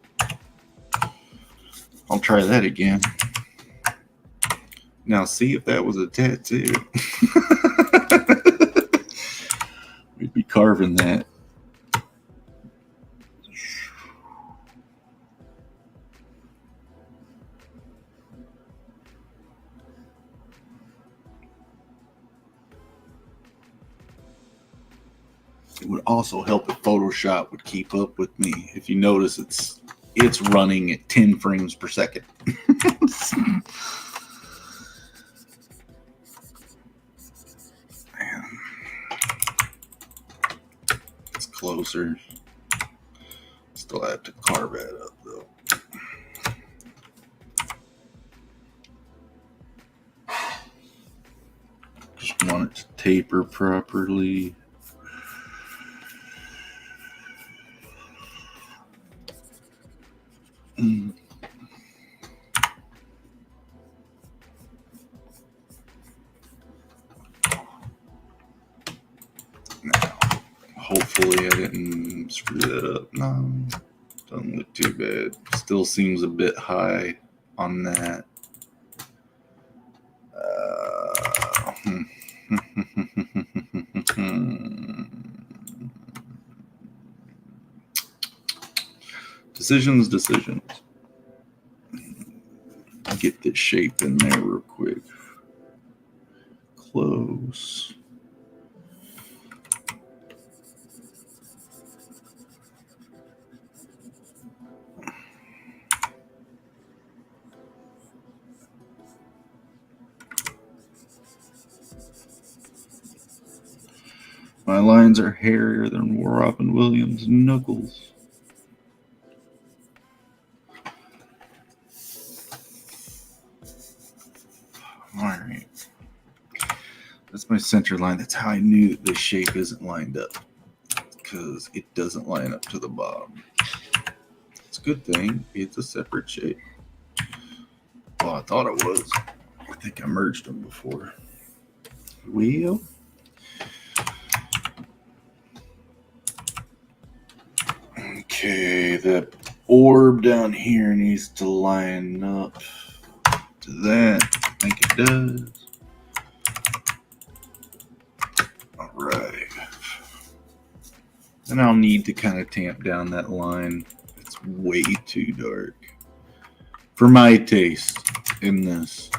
I'll try that again. Now see if that was a tattoo. We'd be carving that. It would also help if Photoshop would keep up with me. If you notice, it's running at 10 frames per second. It's closer. Still have to carve that up though. Just want it to taper properly. Now, hopefully I didn't screw that up. No, doesn't look too bad. Still seems a bit high on that. Decisions. Get this shape in there real quick. Close. My lines are hairier than Robin Williams' knuckles. Alright. That's my center line. That's how I knew that this shape isn't lined up. Because it doesn't line up to the bottom. It's a good thing. It's a separate shape. Well, I thought it was. I think I merged them before. Well. Okay, the orb down here needs to line up to that. I think it does. Alright. Then I'll need to kind of tamp down that line. It's way too dark. For my taste in this,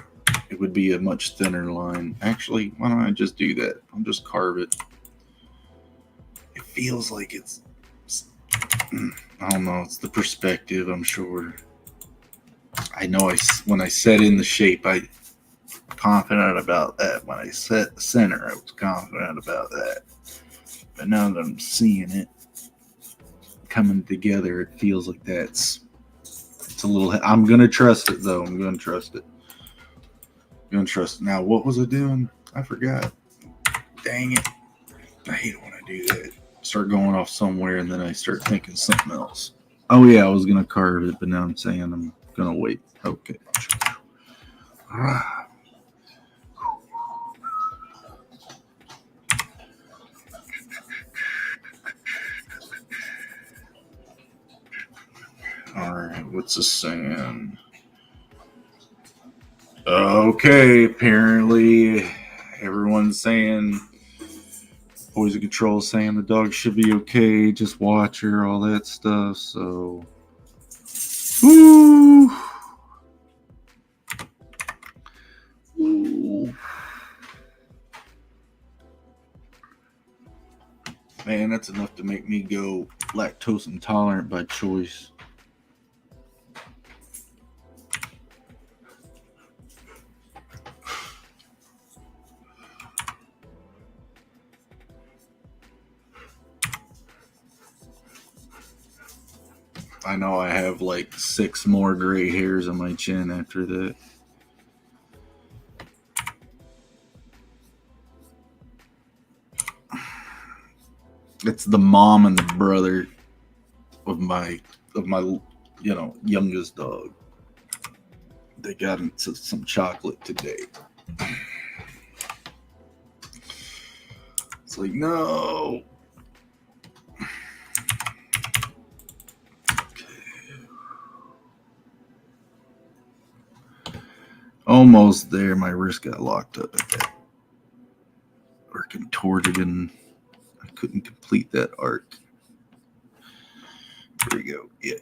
it would be a much thinner line. Actually, why don't I just do that? I'll just carve it. It feels like it's, I don't know, it's the perspective, I'm sure. I know when I set in the shape, I was confident about that. When I set the center, I was confident about that. But now that I'm seeing it coming together, it feels like it's a little. I'm gonna trust it though. I'm gonna trust it. Now, what was I doing? I forgot. Dang it! I hate when I do that. Start going off somewhere and then I start thinking something else. Oh yeah, I was gonna carve it, but now I'm saying I'm gonna wait. Okay. Alright, what's this saying? Okay, apparently everyone's saying Poison Control saying the dog should be okay, just watch her, all that stuff, so Ooh. Man, that's enough to make me go lactose intolerant by choice. I know I have like 6 more gray hairs on my chin after that. It's the mom and the brother of my youngest dog. They got into some chocolate today. It's like, no. Almost there. My wrist got locked up at that. Or contorted and I couldn't complete that arc. There we go. Yeah.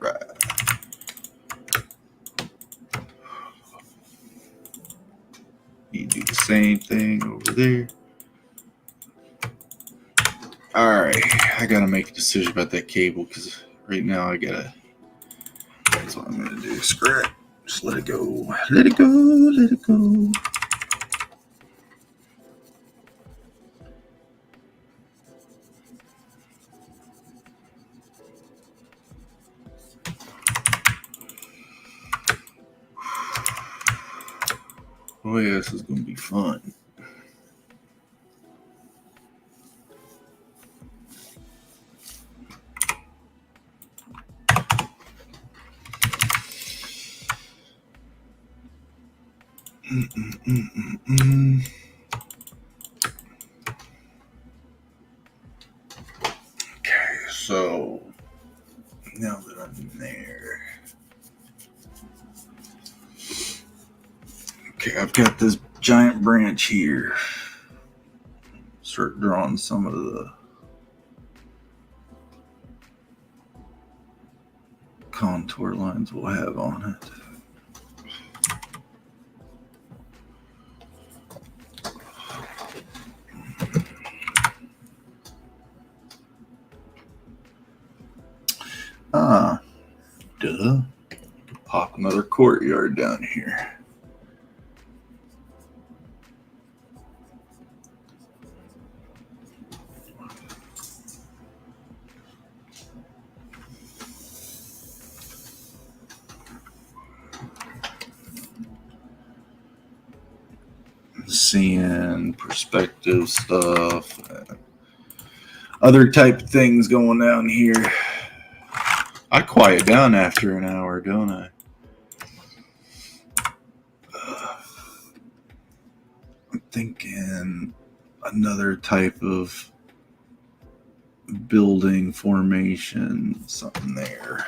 Right. same thing over there. Alright, I gotta make a decision about that cable because right now that's what I'm gonna do. Screw it. Just let it go. Let it go. Let it go. Oh yeah, this is gonna be fun. Okay, so now that I'm there, okay, I've got this giant branch here. Start drawing some of the contour lines we'll have on it. Duh. Pop another courtyard down here. Seeing perspective stuff, other type of things going down here. I quiet down after an hour, don't I? I'm thinking another type of building formation, something there.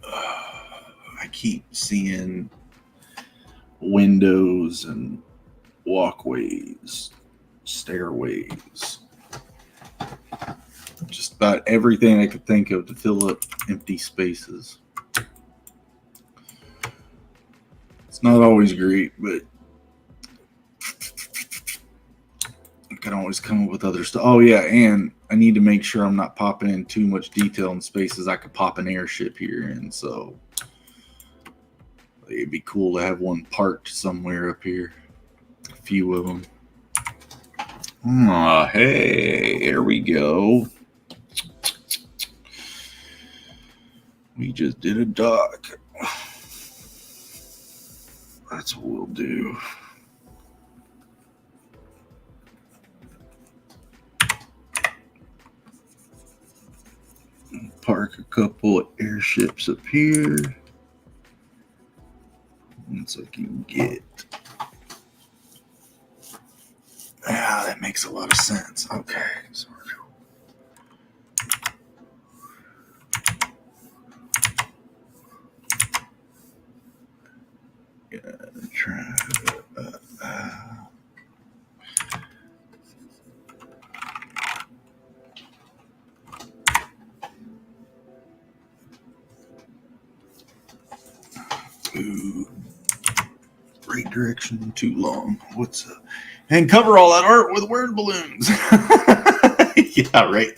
I keep seeing windows and walkways, stairways, just about everything I could think of to fill up empty spaces. It's not always great, but I can always come up with other stuff. Oh yeah, and I need to make sure I'm not popping in too much detail in spaces I could pop an airship here in, so it'd be cool to have one parked somewhere up here. A few of them. Oh, hey, here we go. We just did a dock. That's what we'll do. Park a couple of airships up here. Once I can get. Ah, that makes a lot of sense. Okay. So try right direction, too long. What's up? And cover all that art with word balloons. Yeah, right.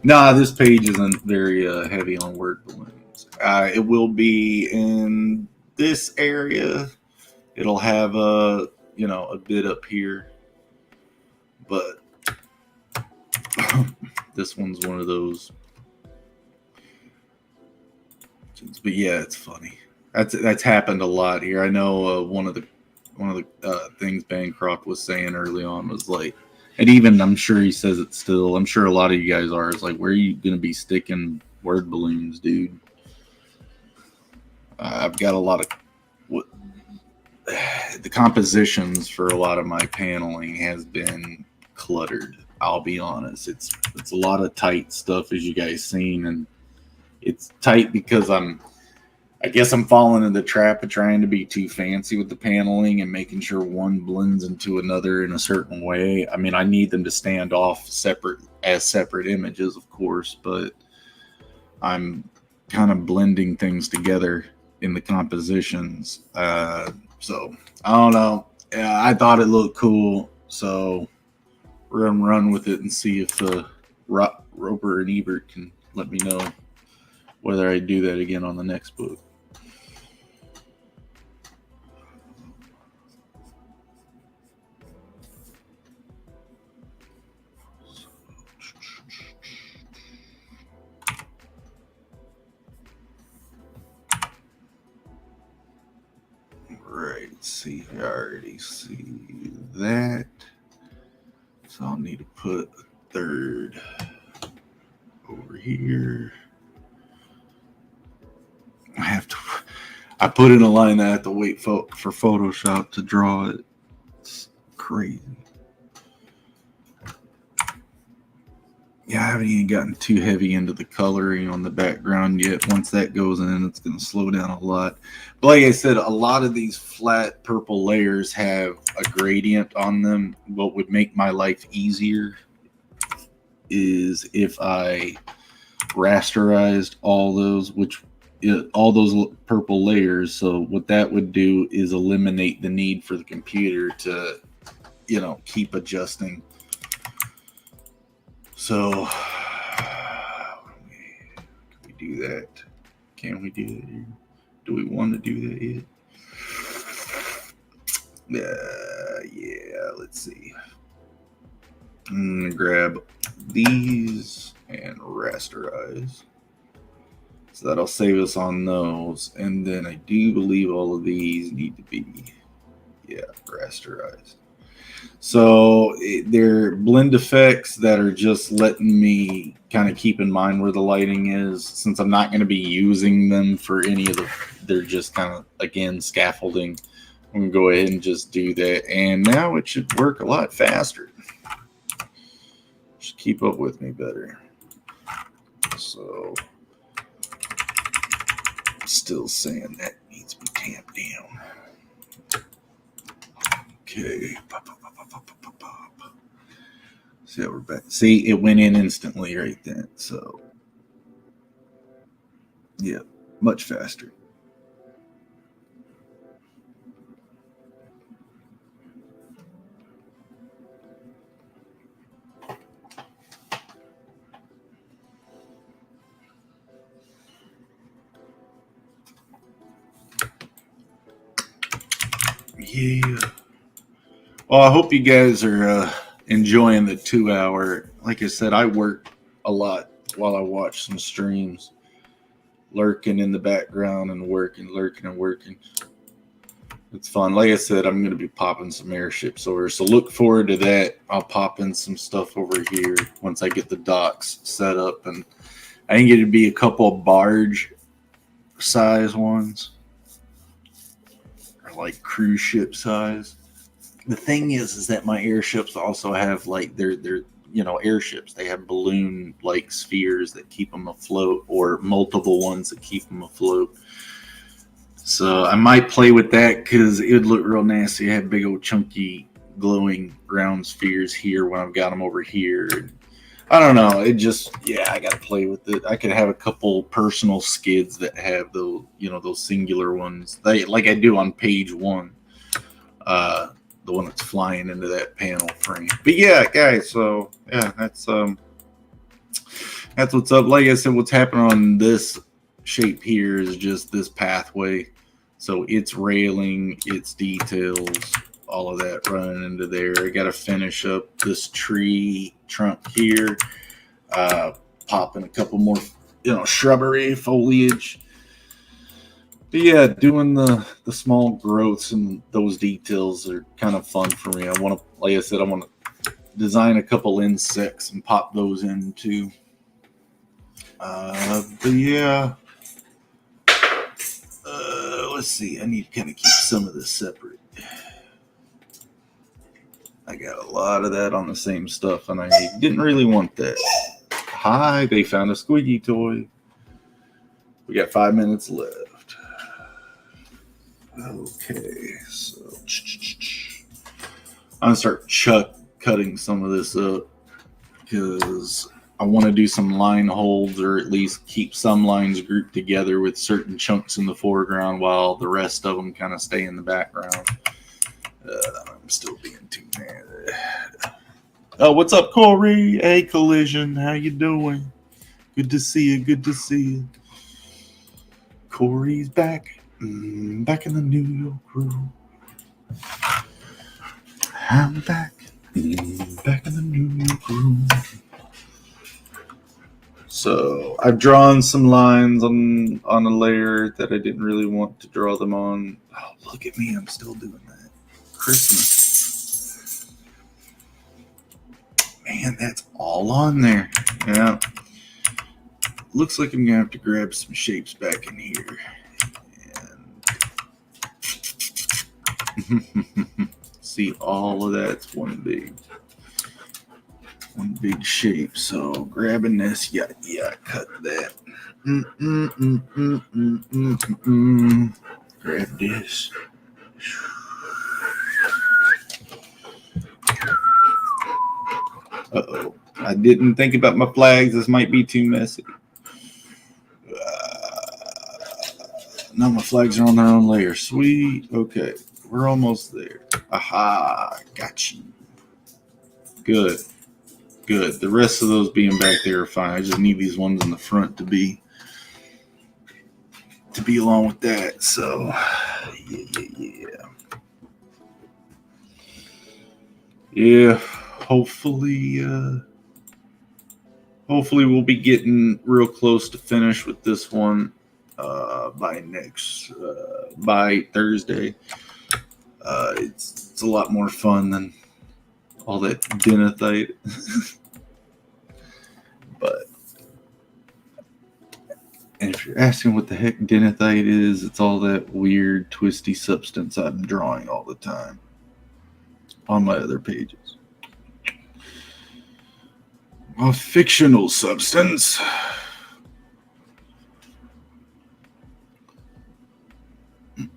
Nah, this page isn't very heavy on word balloons. It will be in this area. It'll have a bit up here, but this one's one of those. But yeah, it's funny. That's happened a lot here. I know one of the things Bancroft was saying early on was like, and even I'm sure he says it still. I'm sure a lot of you guys are. It's like, where are you going to be sticking word balloons, dude? I've got a lot of the compositions for a lot of my paneling has been cluttered. I'll be honest. It's a lot of tight stuff, as you guys seen, and it's tight because I guess I'm falling in the trap of trying to be too fancy with the paneling and making sure one blends into another in a certain way. I mean, I need them to stand off separate images, of course, but I'm kind of blending things together in the compositions. So I don't know. I thought it looked cool, so we're gonna run with it and see if Roper and Ebert can let me know whether I do that again on the next book. Right, see, I already see that. So I'll need to put a third over here. I put in a line that I have to wait for Photoshop to draw it. It's crazy. Yeah, I haven't even gotten too heavy into the coloring on the background yet. Once that goes in, it's going to slow down a lot. But like I said, a lot of these flat purple layers have a gradient on them. What would make my life easier is if I rasterized all those, all those purple layers. So what that would do is eliminate the need for the computer to, keep adjusting. So can we do that? Can we do that here? Do we want to do that yet? Yeah, let's see. I'm going to grab these and rasterize. So that'll save us on those. And then I do believe all of these need to be, rasterized. So they're blend effects that are just letting me kind of keep in mind where the lighting is. Since I'm not going to be using them for any of they're just kind of, again, scaffolding. I'm going to go ahead and just do that. And now it should work a lot faster. Should keep up with me better. So, still saying that needs to be tamped down. Okay. See, we're back. See, it went in instantly right then. So, yeah, much faster. Yeah. Well, I hope you guys are enjoying the 2 hour. Like I said, I work a lot while I watch some streams, lurking in the background and lurking and working. It's fun. Like I said, I'm going to be popping some airships over, so look forward to that. I'll pop in some stuff over here once I get the docks set up, and I think it'd be a couple of barge size ones, or like cruise ship size. The thing is that my airships also have like they're airships. They have balloon like spheres that keep them afloat, or multiple ones that keep them afloat. So I might play with that because it would look real nasty. I have big old chunky glowing round spheres here when I've got them over here. And I don't know. It just, I got to play with it. I could have a couple personal skids that have those, those singular ones, like I do on page 1. The one that's flying into that panel frame. But yeah, guys. So yeah, that's what's up. Like I said, what's happening on this shape here is just this pathway. So it's railing, its details, all of that running into there. I got to finish up this tree trunk here, popping a couple more, shrubbery foliage. But yeah, doing the small growths and those details are kind of fun for me. I want to, like I said, I want to design a couple insects and pop those in too. But yeah. Let's see. I need to kind of keep some of this separate. I got a lot of that on the same stuff, and I didn't really want that. Hi, they found a squeaky toy. We got 5 minutes left. Okay, so I'm gonna start cutting some of this up because I want to do some line holds, or at least keep some lines grouped together with certain chunks in the foreground while the rest of them kind of stay in the background. I'm still being too mad. Oh, what's up, Corey? Hey, Collision, how you doing? Good to see you. Good to see you. Corey's back, back in the New York crew. I'm back, back in the New York crew. So I've drawn some lines on a layer that I didn't really want to draw them on. Oh, look at me, I'm still doing that. Christmas. Man, that's all on there. Yeah. Looks like I'm going to have to grab some shapes back in here. And see, all of that's one big shape. So grabbing this, yeah, cut that. Grab this. Uh-oh. I didn't think about my flags. This might be too messy. Now my flags are on their own layer. Sweet. Okay. We're almost there. Aha. Got you. Good. The rest of those being back there are fine. I just need these ones in the front to be along with that. So, yeah. Hopefully we'll be getting real close to finish with this one by Thursday. It's a lot more fun than all that dinethite. But and if you're asking what the heck dinethite is, it's all that weird twisty substance I'm drawing all the time on my other pages. A fictional substance. I'm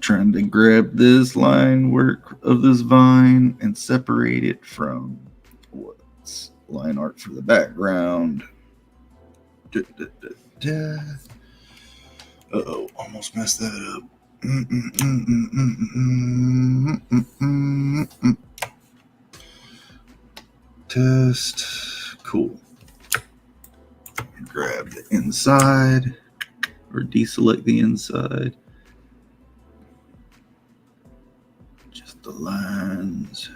trying to grab this line work of this vine and separate it from what's line art for the background. Uh-oh, almost messed that up. Test. Cool. Grab the inside or deselect the inside. Just the lines.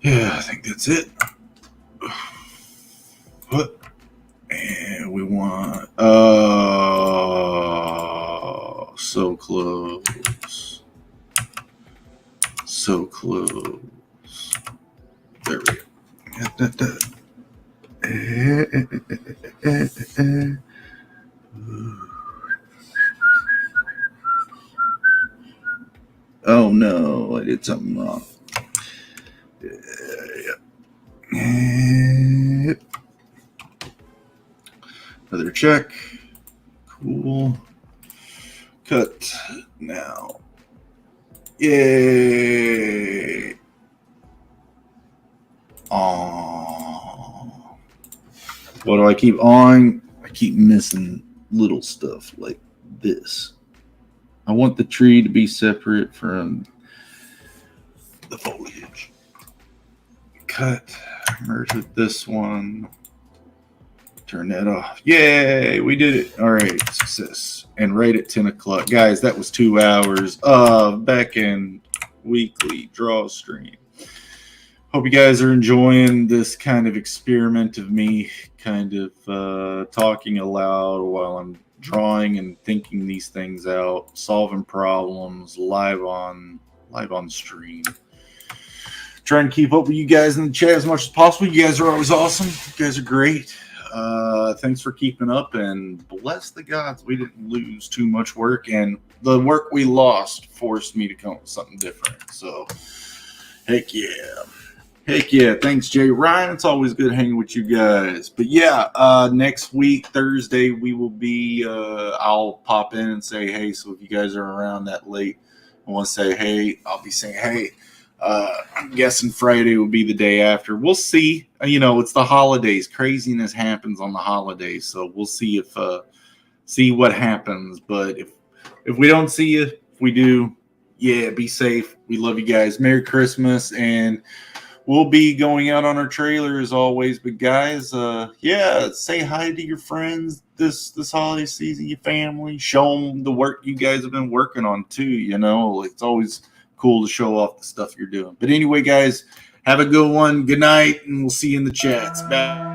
Yeah, I think that's it. What? And we want. Oh, so close. So close. There we go. Oh no, I did something wrong. Another check. Cool. Cut now. Yay. Aww. What do I keep on? I keep missing little stuff like this. I want the tree to be separate from the foliage. Cut. Merge with this one. Turn that off. Yay, we did it. All right, success. And right at 10 o'clock. Guys, that was 2 hours of BECKONED weekly draw stream. Hope you guys are enjoying this kind of experiment of me kind of talking aloud while I'm drawing and thinking these things out, solving problems live on stream. Trying to keep up with you guys in the chat as much as possible. You guys are always awesome. You guys are great. Thanks for keeping up, and bless the gods we didn't lose too much work, and the work we lost forced me to come up with something different. So heck yeah. Thanks, Jay Ryan. It's always good hanging with you guys. But yeah, next week, Thursday, we will be, I'll pop in and say, hey, so if you guys are around that late, I want to say, hey, I'll be saying, hey, I'm guessing Friday will be the day after. We'll see. It's the holidays. Craziness happens on the holidays, so we'll see see what happens. But if we don't see you, if we do, yeah, be safe. We love you guys. Merry Christmas, and we'll be going out on our trailer as always. But guys, yeah, say hi to your friends this holiday season, your family. Show them the work you guys have been working on too. It's always cool to show off the stuff you're doing. But anyway, guys, have a good one. Good night, and we'll see you in the chats. Bye.